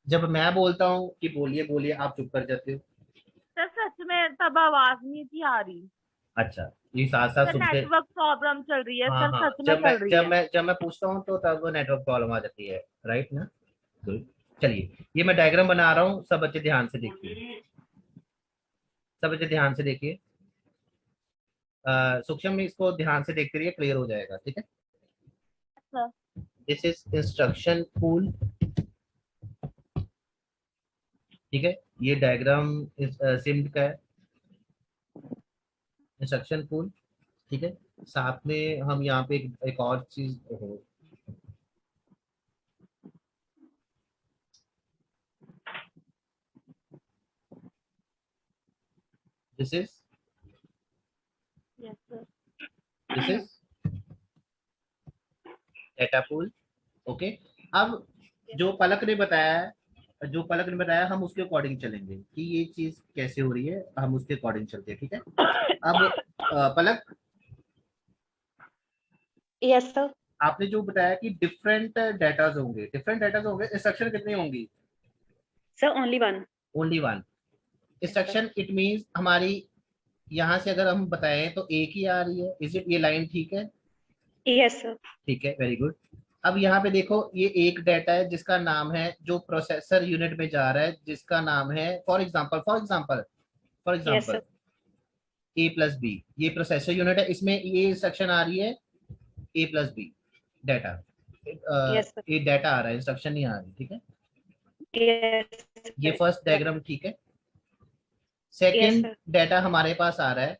जब मैं बोलता हूँ कि बोलिए बोलिए, आप चुप कर जाते हो। सर सच में तब आवाज नहीं थी आ रही। अच्छा, ये साथ साथ सर सुनते। नेटवर्क प्रॉब्लम चल रही है हाँ सर, हाँ, सच में चल रही है। जब मैं पूछता हूँ तो तब नेटवर्क प्रॉब्लम आ जाती है, राइट ना? गुड। चलिए, ये मैं डायग्राम बना रहा हूँ, सब बच्चे ध्यान से देखिए, सब बच्चे ध्यान से देखिए। सूक्ष्म में इसको ध्यान से देखते रहिए, क्लियर हो जाएगा, ठीक है? Sir this is instruction pool, ठीक है? ये डायग्राम सिम्ड का है, इंस्ट्रक्शन पूल, ठीक है? साथ में हम यहाँ पे एक और चीज this is yes sir. This is data pool, okay? अब जो पलक ने बताया हम उसके अकॉर्डिंग चलेंगे कि ये चीज कैसे हो रही है, हम उसके अकॉर्डिंग चलते हैं, ठीक है? अब पलक, यस सर आपने जो बताया कि डिफरेंट डाटाज होंगे, इंस्ट्रक्शन कितनी होंगी? Sir only one. Only one instruction. It means हमारी यहाँ से अगर हम बताएं तो एक ही आ रही है। Is it? ये लाइन ठीक है? यस सर ठीक है, वेरी गुड। अब यहाँ पे देखो, ये एक डाटा है जिसका नाम है, जो प्रोसेसर यूनिट में जा रहा है, जिसका नाम है for example sir. A plus B. ये प्रोसेसर यूनिट है, इसमें ये इंस्ट्रक्शन आ रही है A plus B data. Yes, sir. ये डाटा आ रहा है, इंस्ट्रक्शन नहीं आ रही, ठीक है? यस ये फर्स्ट डायग्राम ठीक है। Second sir. डाटा हमारे पास आ रहा है,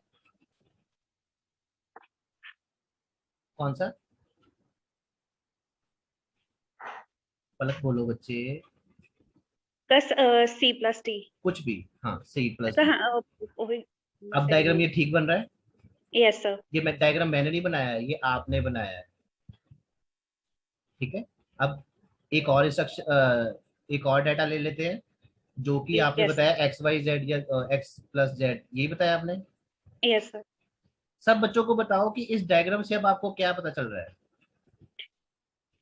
कौन सा? पलक बोलो बच्चे। Plus C plus T। कुछ भी, हाँ, सी प्लस। सर हाँ वही। अब डायग्राम ये ठीक बन रहा है? Yes sir. ये मैं डायग्राम मैंने नहीं बनाया है, ये आपने बनाया है, ठीक है? अब एक और इंस्ट्रक्शन, एक और डाटा ले लेते हैं, जो कि आपने Yes. बताया एक्स वाई जेड या एक्स प्लस जेड, यही बताया आपने। Yes sir. सब बच्चों को बताओ कि इस डायग्राम से अब आपको क्या पता चल रहा है?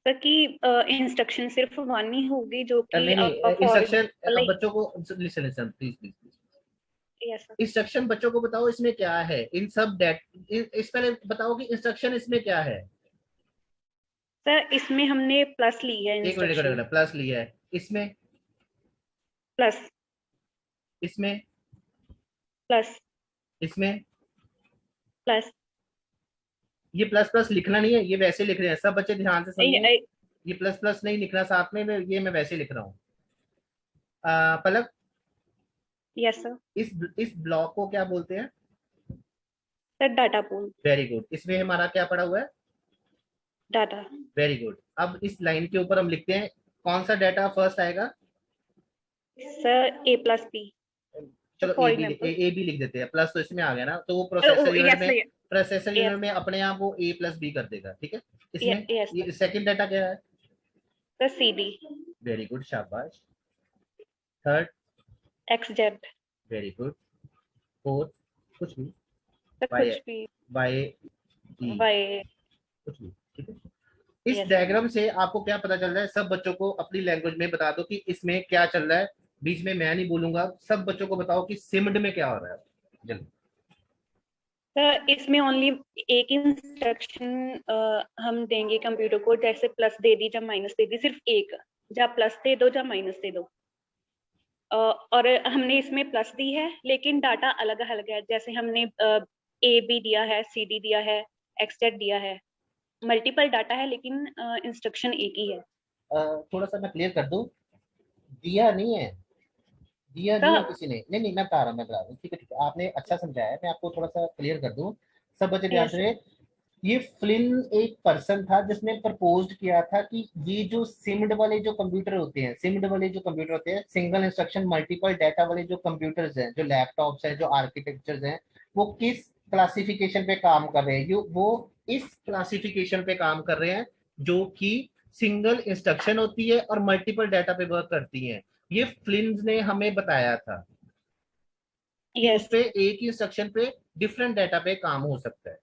सर कि इंस्ट्रक्शन सिर्फ वन ही होगी जो कि नहीं आपका इंस्ट्रक्शन like- बच्चों को listen please. Yes sir. Instruction बच्चों को बताओ इसमें क्या है, इन सब इस पहले बताओ कि इंस्ट्रक्शन इसमें क्या है। सर इसमें हमने प्लस ली है एक मिनट, प्लस लिया है, इसमें प्लस इसमें प्लस इसमें प्लस ये प्लस प्लस लिखना नहीं है, ये वैसे लिख रहे हैं, सब बच्चे ध्यान से सुनिए। ये प्लस प्लस नहीं लिखना साथ में, ये मैं वैसे लिख रहा हूँ। पलक, यस सर। इस ब्लॉक को क्या बोलते हैं? Sir data pool. Very good. इसमें हमारा क्या पड़ा हुआ है? डाटा। Very good. अब इस लाइन के ऊपर हम लिखते हैं, कौन सा डाटा फर्स्ट आएगा? Sir A plus B। चलो For ए example- बी लिख देते हैं, प्लस तो इसमें आ गया ना, तो वो प्रोसेसर यूनिट में Yes. अपने आप वो ए प्लस बी कर देगा, ठीक है? इसमें Yes, ये सेकंड डाटा क्या है? Sir CD। वेरी गुड, शाबाश। Third? XZ। Very good. Fourth? कुछ भी, सर By- कुछ भी बाय बाय। कुछ भी, ठीक है? इस Yes. डायग्राम से आपको क्या पता चल रहा है? सब बच्चों को अपनी लैंग्वेज में बता दो कि इसमें क्या चल रहा है, बीच में मैं नहीं बोलूंगा, सब बच्चों को बताओ कि सिमड में क्या हो रहा है जल्दी। सर इसमें ओनली एक इंस्ट्रक्शन हम देंगे कंप्यूटर को, जैसे प्लस दे दी या माइनस दे दी, सिर्फ एक, या प्लस दे दो या माइनस दे दो। और हमने इसमें प्लस दी है लेकिन डाटा अलग अलग है, जैसे हमने ए बी दिया है, सी डी दिया है, एक्स दिया है, मल्टीपल डाटा है लेकिन इंस्ट्रक्शन एक ही है। थोड़ा सा मैं क्लियर कर दूं, दिया नहीं है, दिया नहीं है किसी ने, नहीं नहीं मैं बता रहा हूँ, ठीक है ठीक है, आपने अच्छा समझाया है, मैं आपको थोड़ा सा क्लियर कर दूं, सब बच्चे ध्यान Yes. से। ये फ्लिन एक पर्सन था जिसने प्रपोज किया था कि ये जो सिम्ड वाले जो कंप्यूटर होते हैं, सिम्ड वाले जो कंप्यूटर होते हैं, सिंगल इंस्ट्रक्शन मल्टीपल डाटा वाले जो कंप्यूटर्स हैं, जो लैपटॉप्स हैं, जो आर्किटेक्चर्स हैं, वो किस क्लासिफिकेशन पे काम कर रहे हैं, वो इस क्लासिफिकेशन पे काम कर रहे हैं जो कि सिंगल इंस्ट्रक्शन होती है और मल्टीपल डाटा पे वर्क करती है। ये फ्लिन ने हमें बताया था कि Yes. उस पे एक ही इंस्ट्रक्शन पे डिफरेंट डाटा पे काम हो सकता है।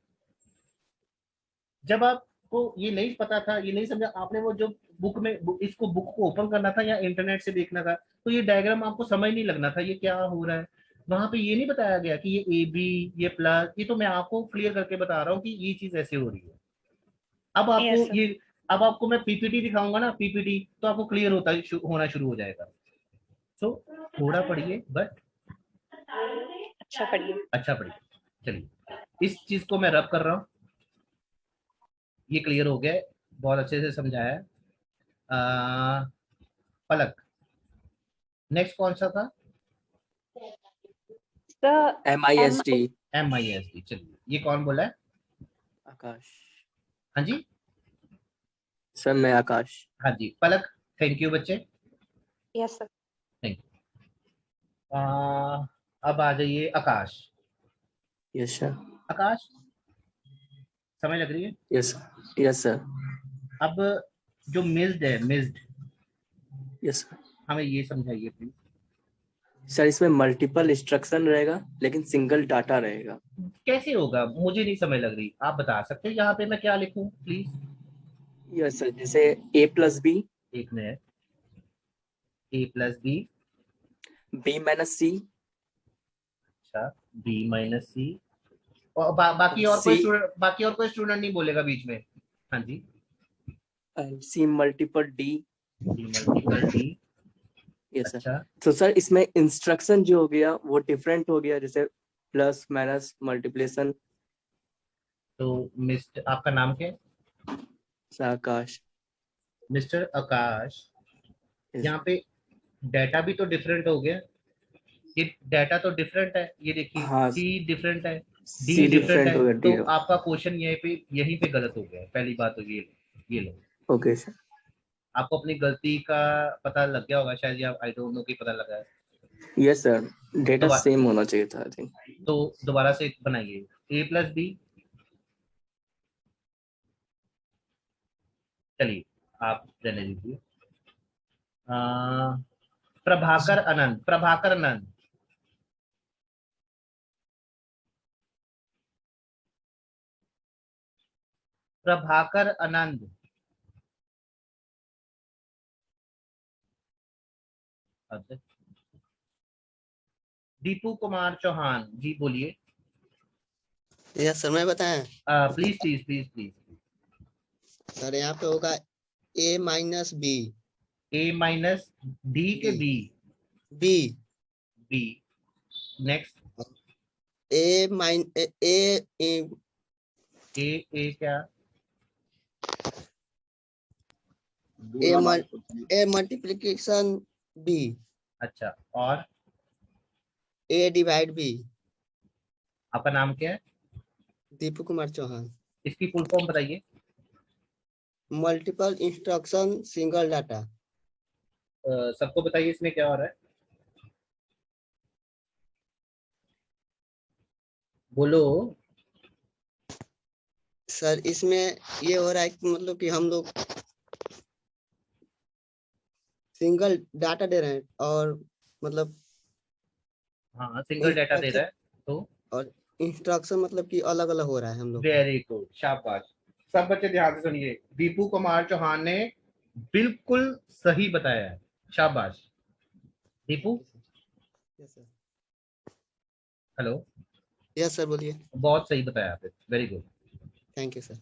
जब आपको ये नहीं पता था, ये नहीं समझा आपने, वो जो बुक में इसको बुक को ओपन करना था या इंटरनेट से देखना था, तो ये डायग्राम आपको समझ नहीं लगना था ये क्या हो रहा है। वहां पे ये नहीं बताया गया कि ये ए बी, ये प्लस, ये तो मैं आपको क्लियर करके बता रहा हूँ कि ये चीज ऐसे हो रही है। अब आपको Yes, sir. ये, अब आपको मैं पीपीटी दिखाऊंगा ना, पीपीटी, तो आपको क्लियर होना शुरू हो जाएगा। सो थोड़ा पढ़िए, बट अच्छा पढ़िए। अच्छा पढ़िए। चलिए, इस चीज को मैं रब कर रहा हूँ, ये क्लियर हो गया, बहुत अच्छे से समझाया है। पलक, नेक्स्ट कौन सा था? सर MIST MIST, चलिए, ये कौन बोला है? आकाश। हाँ जी, सर मैं आकाश। हाँ जी पलक, थैंक यू बच्चे। Yes sir. Thank you. अब आ जाइए आकाश। Yes sir. आकाश, समझ लग रही है? Yes sir. अब जो मिस्ड है, मिस्ड, यस सर। हमें ये समझाइए प्लीज। सर इसमें मल्टीपल इंस्ट्रक्शन रहेगा लेकिन सिंगल डाटा रहेगा। कैसे होगा, मुझे नहीं समझ लग रही, आप बता सकते हैं यहाँ पे मैं क्या लिखूं प्लीज? यस सर, जैसे A+B, एक मिनट, A+B, B-C, अच्छा, B-C, और बाकी और कोई स्टूडेंट, बाकी और कोई स्टूडेंट नहीं बोलेगा बीच में? हाँ जी, and C×D। D। Yes sir. अच्छा, तो सर इसमें इंस्ट्रक्शन जो हो गया वो डिफरेंट हो गया, जैसे प्लस माइनस मल्टीप्लिकेशन। तो मिस्टर, आपका नाम क्या है? आकाश। मिस्टर आकाश, Yes. यहाँ पे डाटा भी तो डिफरेंट हो गया, ये डाटा तो डिफरेंट है, ये देखिए हाँ। सी डिफरेंट है, डी C डिफरेंट है, हो गया, तो D। आपका क्वेश्चन यहीं पे गलत हो गया है। पहली बात तो ये लो, ओके सर। आपको अपनी गलती का पता लग गया होगा शायद, या आई डोंट नो कि पता लगा है। यस सर, डेटा दोबारा- सेम होना चाहिए था आई थिंक। तो दोबारा से बनाइए, A+B। चलिए, आप रहने दीजिए। प्रभाकर आनंद, प्रभाकर आनंद, प्रभाकर आनंद, दीपू कुमार चौहान जी, बोलिए। यस सर, मैं बताएं? Please please please please. Sir यहाँ पे होगा A-B। A-D के B? B। B, next. A क्या? A multiplication B। अच्छा, और A/B। आपका नाम क्या है? दीपू कुमार चौहान। इसकी फुल फॉर्म बताइए। Multiple instruction single data. सबको बताइए इसमें क्या हो रहा है, बोलो। सर इसमें ये हो रहा है कि मतलब कि हम लोग सिंगल डाटा दे रहे हैं और मतलब हाँ, सिंगल डाटा दे रहा है, तो और इंस्ट्रक्शन मतलब कि अलग अलग हो रहा है हम लोग। वेरी गुड, शाबाश। सब बच्चे ध्यान से सुनिए, दीपू कुमार चौहान ने बिल्कुल सही बताया है, शाबाश। Deepu, yes sir. Hello, yes sir, बोलिए। बहुत सही बताया आपने, very good. Thank you sir.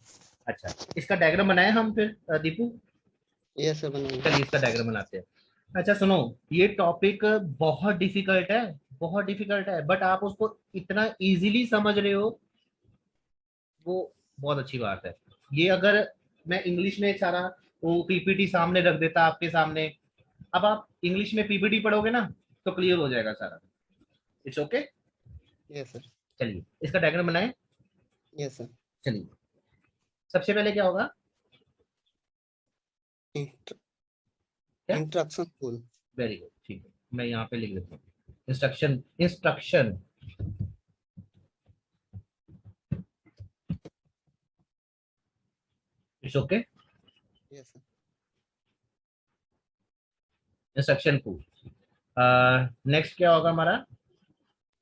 अच्छा, इसका डायग्राम बनाए हम फिर दीपू। यस सर, बनाइए। चलिए इसका डायग्राम बनाते हैं। अच्छा सुनो, ये टॉपिक बहुत डिफिकल्ट है, बहुत डिफिकल्ट है, बट आप उसको इतना इजीली समझ रहे हो, वो बहुत अच्छी बात है। ये अगर मैं इंग्लिश में सारा वो पीपीटी सामने रख देता आपके सामने, अब आप इंग्लिश में पीपीटी पढ़ोगे ना तो क्लियर हो जाएगा सारा। It's okay. Yes sir. चलिए इसका डायग्राम बनाए। Yes sir. चलिए सबसे पहले क्या होगा, क्या? Instruction tool. वेरी गुड, ठीक है, मैं यहाँ पे लिख देता हूँ instruction. Instruction it's okay. Yes sir. Instruction pool. Next क्या होगा हमारा,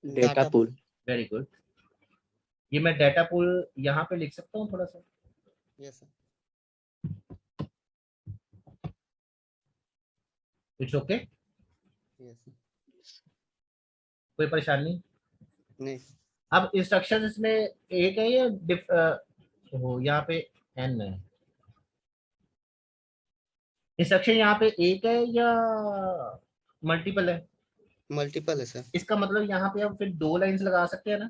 डेटा पूल। Very good. ये मैं डाटा पूल यहाँ पे लिख सकता हूँ थोड़ा सा। Yes sir. It's okay, yes sir. कोई परेशानी नहीं। अब इंस्ट्रक्शन इसमें एक है या यहाँ पे एन है। इंस्ट्रक्शन यहाँ पे एक है या मल्टीपल है? मल्टीपल है सर। इसका मतलब यहाँ पे हम फिर 2 लाइंस लगा सकते हैं ना,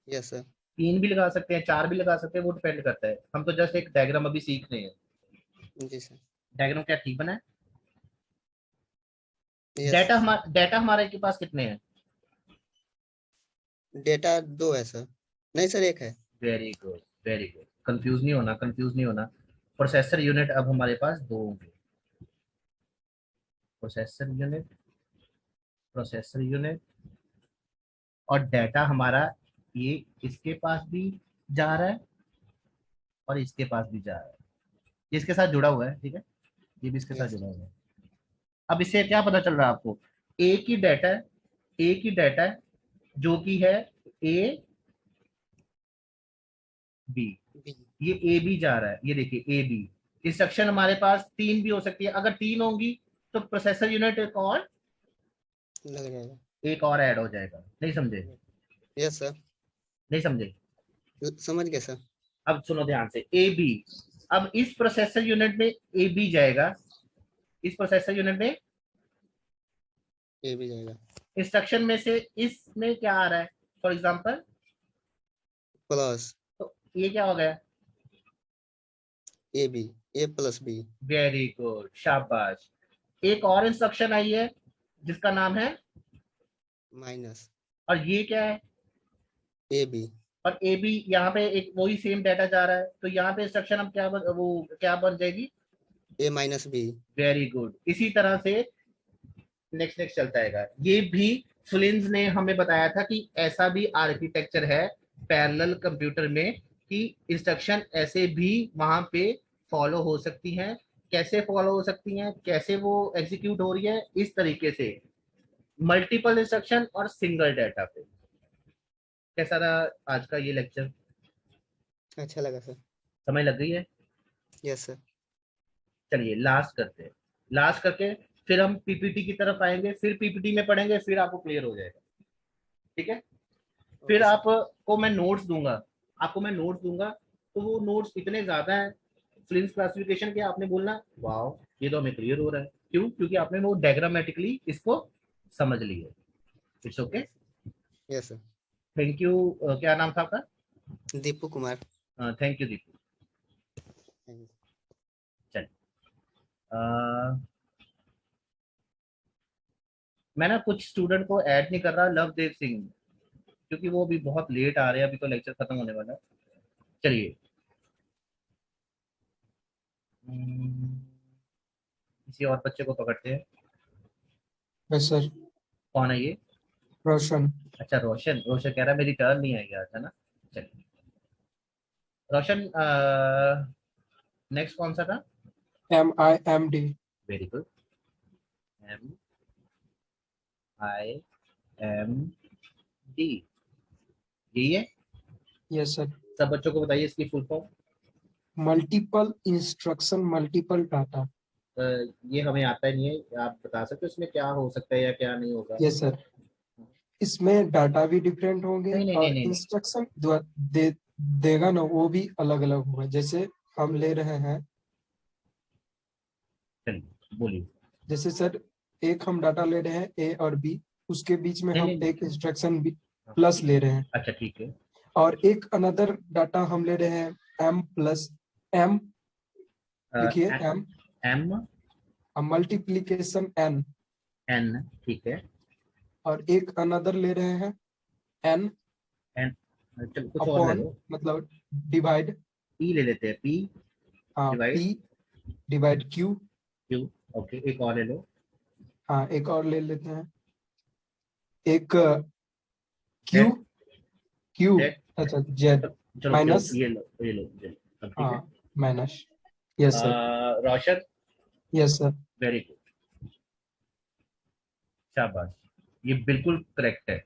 यस सर। 3 भी लगा सकते हैं, 4 भी लगा सकते हैं, वो डिपेंड करता है। हम तो जस्ट एक डायग्राम अभी सीख रहे हैं। जी सर। डायग्राम क्या ठीक बना है? Yes. डाटा हमारे के पास कितने हैं? डेटा 2 है सर। नहीं सर, 1 है। Very good, very good. Confuse नहीं होना, कंफ्यूज नहीं होना। प्रोसेसर यूनिट अब हमारे पास 2 होंगे। प्रोसेसर यूनिट, प्रोसेसर यूनिट, और डाटा हमारा ये इसके पास भी जा रहा है और इसके पास भी जा रहा है, इसके साथ जुड़ा हुआ है, ठीक है, ये भी इसके साथ Yes. जुड़ा हुआ है। अब इससे क्या पता चल रहा है आपको, एक ही डाटा है, एक ही डाटा है जो कि है ए बी, ये ए बी जा रहा है, ये देखिए ए बी। इंस्ट्रक्शन हमारे पास 3 भी हो सकती है, अगर 3 होंगी तो प्रोसेसर यूनिट एक और लग जाएगा। एक और ऐड हो जाएगा। नहीं समझे? Yes sir. नहीं समझे? समझ गए सर। अब सुनो ध्यान से, ए बी, अब इस प्रोसेसर यूनिट में ए बी जाएगा, इस प्रोसेसर यूनिट में ए भी जाएगा। इंस्ट्रक्शन में से इसमें क्या आ रहा है, फॉर एग्जांपल प्लस तो ये क्या हो गया, A B, A plus B. Very good, शाबाश। एक और इंस्ट्रक्शन आई है जिसका नाम है माइनस, और ये क्या है, ए बी। और ए बी, यहाँ पे एक वही सेम डाटा जा रहा है, तो यहाँ पे इंस्ट्रक्शन हम वो क्या बन जाएगी, ए माइनस बी। Very good. इसी तरह से नेक्स्ट नेक्स्ट चलता है। ये भी फ्लिंस ने हमें बताया था कि ऐसा भी आर्किटेक्चर है पैरेलल कंप्यूटर में कि इंस्ट्रक्शन ऐसे भी वहां पे फॉलो हो सकती हैं। कैसे फॉलो हो सकती हैं, कैसे वो एग्जीक्यूट हो रही है, इस तरीके से मल्टीपल इंस्ट्रक्शन और सिंगल डाटा पे। कैसा रहा आज का ये लेक्चर? अच्छा लगा सर। समझ लग गई है? Yes sir. चलिए लास्ट करते हैं, लास्ट करके फिर हम पीपीटी की तरफ आएंगे, फिर पीपीटी में पढ़ेंगे, फिर आपको क्लियर हो जाएगा, ठीक है? फिर आपको मैं नोट्स दूंगा, आपको मैं नोट्स दूंगा, तो वो नोट्स इतने ज्यादा हैं फ्लिंस क्लासिफिकेशन के, आपने बोलना वाओ ये तो हमें क्लियर हो रहा है। क्यों? क्योंकि आपने वो डायग्रामेटिकली इसको समझ लिया। It's okay. Yes sir. Thank you. क्या नाम था आपका? दीपू कुमार। Thank you Deepu. चलिए मैं ना कुछ स्टूडेंट को ऐड नहीं कर रहा, लवदेव सिंह, क्योंकि वो अभी बहुत लेट आ रहे हैं, अभी तो लेक्चर खत्म होने वाला है। चलिए किसी और बच्चे को पकड़ते हैं। Yes sir. कौन है ये? रोशन। अच्छा रोशन, रोशन कह रहा है मेरी टर्न नहीं आई आज, है ना? चलिए रोशन, नेक्स्ट कौन सा था? MIMD। वेरी गुड, MIMD, यही है? Yes sir. सब बच्चों को बताइए इसकी full form. Multiple instruction multiple data. ये हमें आता नहीं है, आप बता सकते हो इसमें क्या हो सकता है या क्या नहीं होगा? यस सर, इसमें डाटा भी डिफरेंट होंगे नहीं, नहीं, और नहीं, नहीं, नहीं। इंस्ट्रक्शन देगा ना वो भी अलग अलग होगा। जैसे हम ले रहे हैं, चलिए बोलिए। जैसे सर एक हम डाटा ले रहे हैं ए और बी, उसके बीच में नहीं, हम नहीं, एक इंस्ट्रक्शन भी प्लस ले रहे हैं, अच्छा ठीक है। और एक अनदर डाटा हम ले रहे हैं एम प्लस एम, लिखिए M, M multiplication N, N, ठीक है। और एक अनदर ले रहे हैं एन एन, चलो कुछ और ले अपॉन, लो। मतलब डिवाइड, पी ले लेते हैं, पी हाँ divide P divide Q, Q. Okay, एक और ले लो। हाँ एक और ले लेते हैं, एक क्यू क्यू, Z, अच्छा जेड चलो माइनस, ये लो, ये लो, ये लो। अब ठीक है। हाँ माइनस, यस सर, रोशन, यस सर, वेरी गुड, शाबाश, ये बिल्कुल करेक्ट है।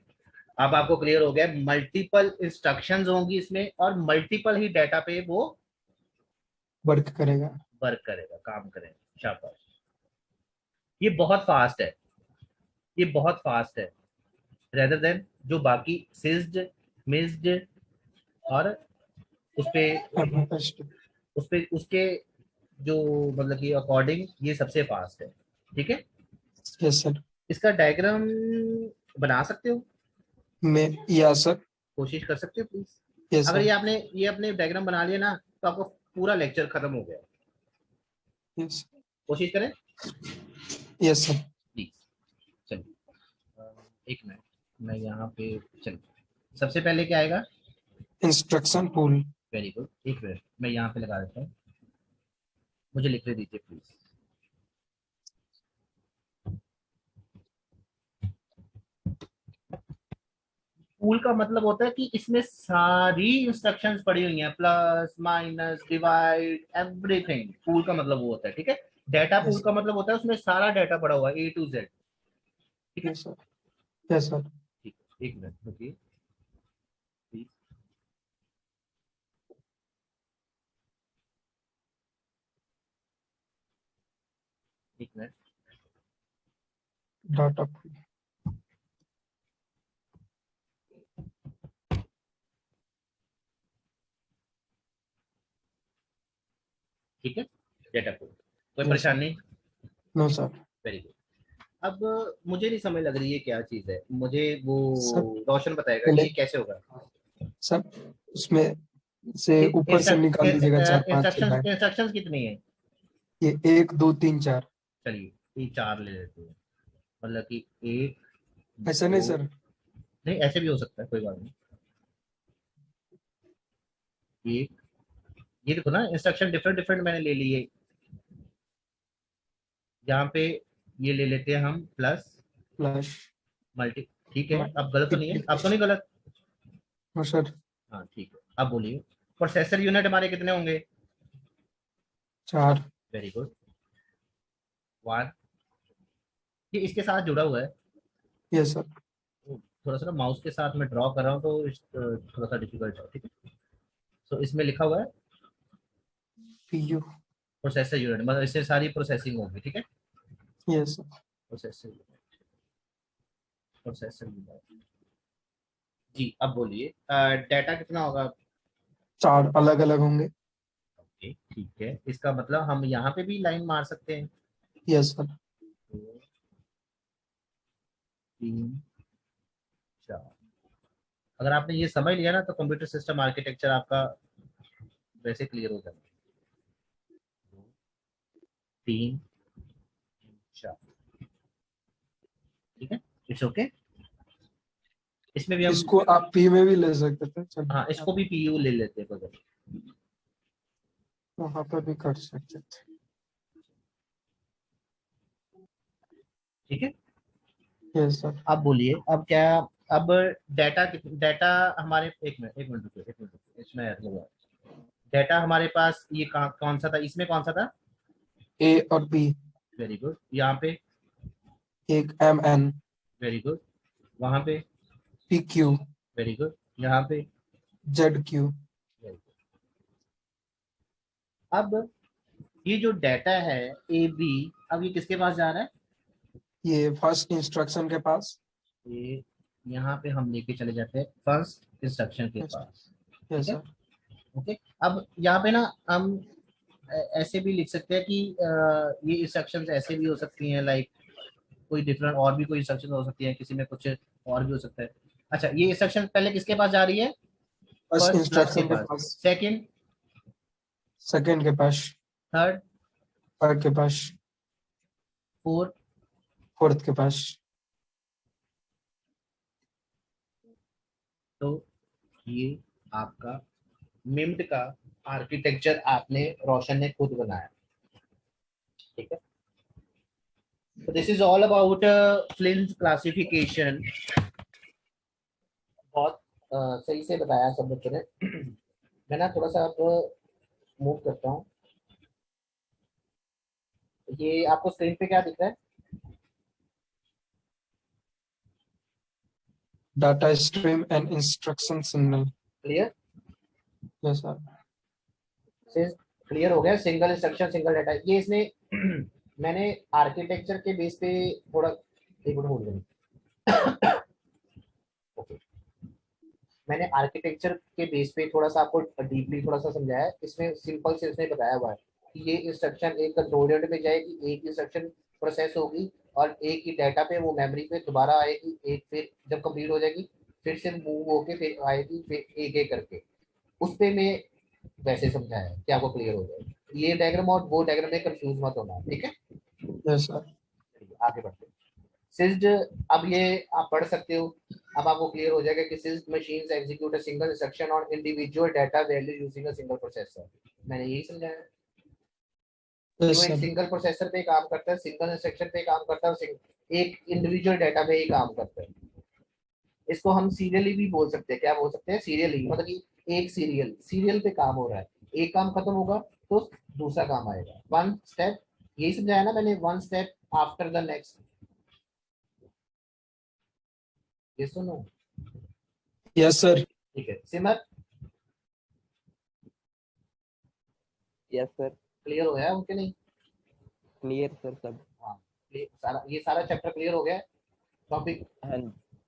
अब आपको क्लियर हो गया, मल्टीपल इंस्ट्रक्शंस होंगी इसमें और मल्टीपल ही डाटा पे वो वर्क करेगा। वर्क करेगा, काम करेगा। शाबाश, ये बहुत फास्ट है, ये बहुत फास्ट है, रेदर देन जो बाकी सिज्ड, मिस्ड और उसपे उसके जो मतलब कि अकॉर्डिंग ये सबसे फास्ट है। ठीक है, यस सर, इसका डायग्राम बना सकते हो, मैं यस सर, कोशिश कर सकते हो प्लीज? यस अगर सर, ये अपने डायग्राम बना लिया ना तो आपको पूरा लेक्चर खत्म हो गया। यस कोशिश करें यस सर, प्लीज। चलिए एक मिनट, मैं यहाँ पे चलिए सबसे पहले क्या आएगा? इंस्ट्रक्शन पूल, वेरी गुड, एक मिनट मैं यहाँ पे लगा देता हूँ, मुझे लिखने दीजिए प्लीज। पूल का मतलब होता है कि इसमें सारी इंस्ट्रक्शंस पड़ी हुई हैं, plus minus divide everything, pool का मतलब वो होता है। ठीक है, डाटा पूल का मतलब होता है उसमें सारा डाटा पड़ा हुआ है A to Z। ठीक है यस सर, यस सर, ठीक है, एक मिनट रुकिए प्लीज। एक मिनट, डाटा पूल, ठीक है, डाटा पूल, कोई Yes, परेशानी नहीं? No sir, very good. अब मुझे नहीं समझ लग रही है क्या चीज है, मुझे वो सर रोशन बताएगा कि पहले ये कैसे होगा। सर उसमें से ऊपर से निकाल दीजिएगा 4 5 6 लाइन, इंस्ट्रक्शंस कितनी है? ये 1 2 3 4, चलिए ये 4 ले लेते हैं, मतलब कि एक ऐसा नहीं दो, सर, नहीं ऐसे भी हो सकता है, कोई बात नहीं। एक, ये देखो ना इंस्ट्रक्शन डिफरेंट डिफरेंट मैंने ले लिए, यहाँ पे ये ले लेते हैं हम प्लस प्लस, मल्टी। ठीक है, अब गलत तो नहीं है, अब तो नहीं गलत? नो सर, हाँ ठीक है, अब बोलिए प्रोसेसर यूनिट हमारे कितने होंगे? 4, वेरी गुड, 1, ये इसके साथ जुड़ा हुआ है। यस सर, थोड़ा सा माउस के साथ मैं ड्रॉ कर रहा हूँ तो थोड़ा सा डिफिकल्ट है। ठीक है, तो इसमें लिखा हुआ है पीयू, प्रोसेसर यूनिट, मतलब इससे सारी प्रोसेसिंग होगी। ठीक है, yes sir, processor unit, processor unit जी। अब बोलिए डाटा कितना होगा? 4 अलग अलग होंगे, ओके ठीक है, इसका मतलब हम यहाँ पे भी लाइन मार सकते हैं, यस सर, 2 3 4। अगर आपने ये समझ लिया ना तो कंप्यूटर सिस्टम आर्किटेक्चर आपका वैसे क्लियर हो जाएगा। 2 3 4, ठीक है, इट्स ओके। इसमें भी हम इसको आप पी में भी ले सकते थे, चलिए हाँ इसको भी पीयू ले लेते हैं बगल। वहां पर भी कर सकते थे, ठीक है, यस सर, अब बोलिए अब क्या? अब डाटा हमारे, एक मिनट रुकिए, इसमें डाटा हमारे पास ये कौन सा था, इसमें कौन सा था? ए और बी, वेरी गुड, यहाँ पे एक एम एन, वेरी गुड, वहां पे पी क्यू, वेरी गुड, यहाँ पे जेड क्यू, very good। अब ये जो डाटा है ए बी, अब ये किसके पास जा रहा है? ये फर्स्ट इंस्ट्रक्शन के पास। ये यहाँ पे हम लेके चले जाते हैं फर्स्ट इंस्ट्रक्शन के Yes. पास। यस ठीक है? सर। ओके, अब यहाँ पे ना हम ऐसे भी लिख सकते हैं कि ये इंस्ट्रक्शंस ऐसे भी हो सकती हैं, लाइक कोई डिफरेंट और भी कोई इंस्ट्रक्शन हो सकती है, किसी में कुछ और भी हो सकता है। अच्छा, ये इंस्ट्रक्शन पहले किसके पास जा रही है? फर्स्ट फर्स्ट क्लास के इंस्ट्रक्शन के पास, पास, सेकंड, सेकंड के पास, थर्ड, थर्ड के पास, फोर्थ, फोर्थ के पास। तो ये आपका मिम्ड का आर्किटेक्चर आपने रोशन ने खुद बनाया। ठीक है, तो this is all about Flynn's classification. बहुत सही से बताया सब बच्चों ने। मैं ना थोड़ा सा अब मूव करता हूँ। ये आपको स्क्रीन पे क्या दिख रहा है? Data stream and instruction signal. Clear? Yes sir. Clear हो गया? सिंगल इंस्ट्रक्शन सिंगल डाटा, ये इसने मैंने आर्किटेक्चर के बेस पे थोड़ा एक मिनट होल्ड करें। ओके, मैंने आर्किटेक्चर के बेस पे थोड़ा सा आपको डीपली थोड़ा सा समझाया है। इसमें सिंपल से इसने बताया हुआ है कि ये इंस्ट्रक्शन एक कंट्रोल यूनिट में जाएगी, एक इंस्ट्रक्शन प्रोसेस होगी और एक ही डाटा पे वो मेमोरी पे दोबारा आएगी, एक फिर जब कंप्लीट हो जाएगी फिर से मूव होके फिर आएगी, फिर एक एक करके। उस पे मैं वैसे समझाया है कि आपको क्लियर हो जाए। ये डायग्राम और वो डायग्राम में कंफ्यूज मत होना, ठीक है? Yes sir. आगे बढ़ते हैं। सिस्ड, अब ये आप पढ़ सकते हो। अब आपको क्लियर हो जाएगा कि SISD machines execute a single instruction on individual data value using a single processor. मैंने यही समझाया। वो यस एक सर। सिंगल प्रोसेसर पे काम करता है, सिंगल इंस्ट्रक्शन पे काम करता है, एक इंडिविजुअल डाटा पे ही काम करता है। इसको हम सीरियली भी बोल सकते हैं। क्या बोल सकते हैं? सीरियली, मतलब कि एक सीरियल पे काम हो रहा है, एक काम खत्म होगा तो दूसरा काम आएगा। वन स्टेप, यही समझाया ना मैंने, one step after the next. ये सुनो। Yes sir. ठीक है सिमर, यस सर। क्लियर हो गया कि नहीं? क्लियर सर सब। हाँ, ये सारा चैप्टर क्लियर हो गया। टॉपिक हाँ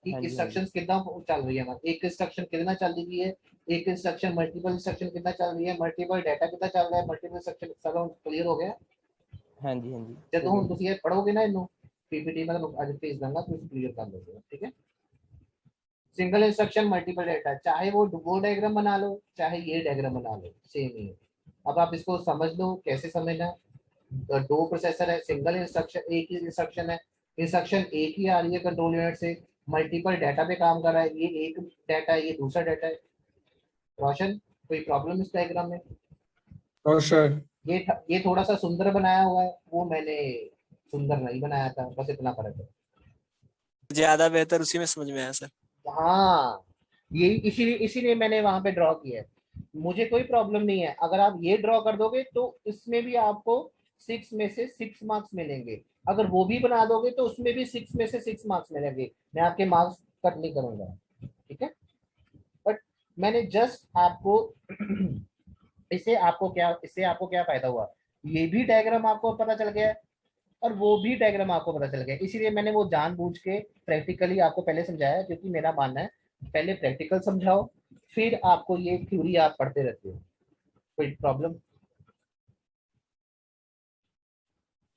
कि हाँ जी, हाँ इंस्ट्रक्शंस कितना चल रही है, मतलब एक इंस्ट्रक्शन कितना चल रही है, एक इंस्ट्रक्शन मल्टीपल इंस्ट्रक्शन कितना चल रही है, मल्टीपल डाटा कितना चल रहा है, मल्टीपल इंस्ट्रक्शन सब क्लियर हो गया। हाँ जी, हाँ जी। जब तुम ਤੁਸੀਂ ਇਹ ਪੜੋਗੇ ਨਾ ਇਹਨੂੰ पीपीटी मतलब आज भेज दूंगा तो क्लियर कर लोगे, ठीक है? सिंगल इंस्ट्रक्शन मल्टीपल डाटा, चाहे वो डायग्राम बना लो चाहे ये डायग्राम बना लो, सेम ही है। अब आप इसको समझ लो, कैसे समझना। दो प्रोसेसर है, सिंगल इंस्ट्रक्शन, एक ही इंस्ट्रक्शन है, इंस्ट्रक्शन एक ही आ रही है कंट्रोल यूनिट से, मल्टीपल डाटा पे काम कर रहा है। ये एक डाटा है, ये दूसरा डाटा है। रोशन, कोई प्रॉब्लम इस डायग्राम में? और सर। ये थोड़ा सा सुंदर बनाया हुआ है, वो मैंने सुंदर नहीं बनाया था, बस इतना फर्क है। ज्यादा बेहतर उसी में समझ में आया सर। हाँ, यही इसीलिए मैंने वहां पे ड्रॉ किया है। मुझे कोई प्रॉब्लम नहीं है, अगर आप ये ड्रॉ कर दोगे तो इसमें भी आपको 6 में से 6 मार्क्स मिलेंगे। अगर वो भी बना दोगे तो उसमें भी 6 में से 6 मार्क्स मिलेंगे। मैं आपके मार्क्स कट नहीं करूंगा, ठीक है? बट मैंने जस्ट आपको इससे आपको क्या फायदा हुआ? ये भी डायग्राम आपको पता चल गया है और वो भी डायग्राम आपको पता चल गया। इसीलिए मैंने वो जानबूझ के प्रैक्टिकली आपको पहले समझाया, क्योंकि मेरा मानना है पहले प्रैक्टिकल समझाओ फिर आपको ये थ्योरी आप पढ़ते रहते हो। कोई प्रॉब्लम?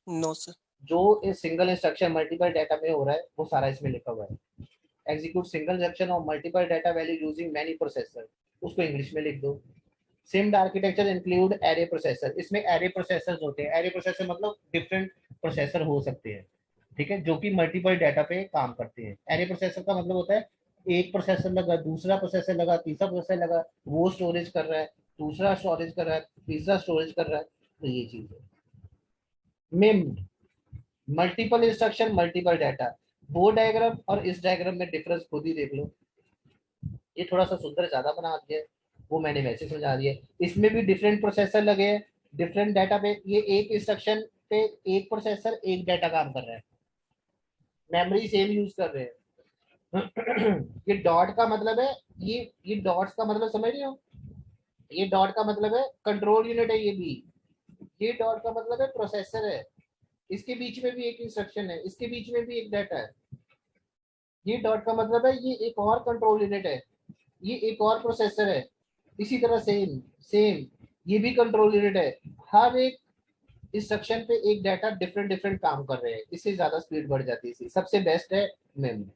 No sir. जो इस सिंगल इंस्ट्रक्शन मल्टीपल डाटा में हो रहा है वो सारा इसमें लिखा हुआ है। एग्जीक्यूट सिंगल इंस्ट्रक्शन और multiple data value using many processor, उसको इंग्लिश में लिख दो। Seemed architecture include array processor, इसमें एरे प्रोसेसर्स होते हैं। एरे प्रोसेसर मतलब डिफरेंट प्रोसेसर हो सकते हैं, ठीक है, जो कि मल्टीपल डाटा पे काम करते हैं। एरे प्रोसेसर का मतलब होता है एक प्रोसेसर लगा, दूसरा प्रोसेसर लगा, तीसरा प्रोसेसर लगा, वो स्टोरेज कर रहा है, दूसरा स्टोरेज कर रहा है, तीसरा स्टोरेज कर रहा है, तो ये चीज है। मिम्ड, मल्टीपल इंस्ट्रक्शन मल्टीपल डाटा। वो डायग्राम और इस डायग्राम में डिफरेंस खुद ही देख लो। ये थोड़ा सा सुंदर ज्यादा बना दिया है, वो मैंने वैसे समझा दिया। इसमें भी डिफरेंट प्रोसेसर लगे हैं, डिफरेंट डाटा पे। ये एक इंस्ट्रक्शन पे एक प्रोसेसर एक डाटा काम कर रहा है, मेमोरी सेम यूज कर रहे हैं। ये डॉट का मतलब है, ये डॉट्स का मतलब समझ रहे हो? ये डॉट का मतलब है कंट्रोल यूनिट है। ये भी ये डॉट का मतलब है प्रोसेसर है, इसके बीच में भी एक इंस्ट्रक्शन है, इसके बीच में भी एक डाटा है। ये डॉट का मतलब है ये एक और कंट्रोल यूनिट है, ये एक और प्रोसेसर है। इसी तरह सेम ये भी कंट्रोल यूनिट है। हर एक इंस्ट्रक्शन पे एक डाटा डिफरेंट काम कर रहे हैं, इससे ज्यादा स्पीड बढ़ जाती है। सबसे बेस्ट है memory.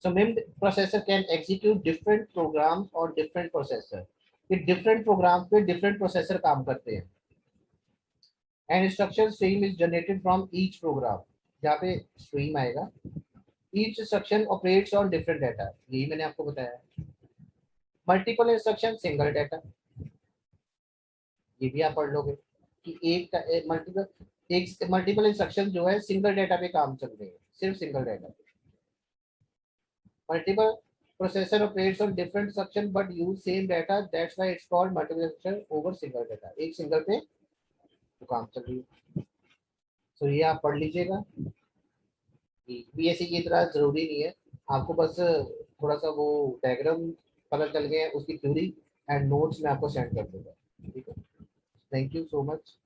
So MEMD processor can execute different programs or different processor. ये different program पे different processor काम करते हैं। And instruction stream is generated from each program. जहाँ पे stream आएगा, each instruction operates on different data. यही मैंने आपको बताया। Multiple instruction single data. ये भी आप पढ़ लोगे कि एक मल्टीपल इंस्ट्रक्शन जो है सिंगल डाटा पे काम चल रहे हैं, सिर्फ सिंगल डाटा पे। Multiple processor operates on different instruction but use same data. That's why it's called multiple instruction over single data. एक सिंगल पे तो काम चल रही है। तो ये आप पढ़ लीजिएगा। बीएससी की तरह जरूरी नहीं है, आपको बस थोड़ा सा वो डायग्राम पता चल गया, उसकी थ्योरी एंड नोट्स में आपको सेंड कर दूंगा। ठीक है, थैंक यू सो मच।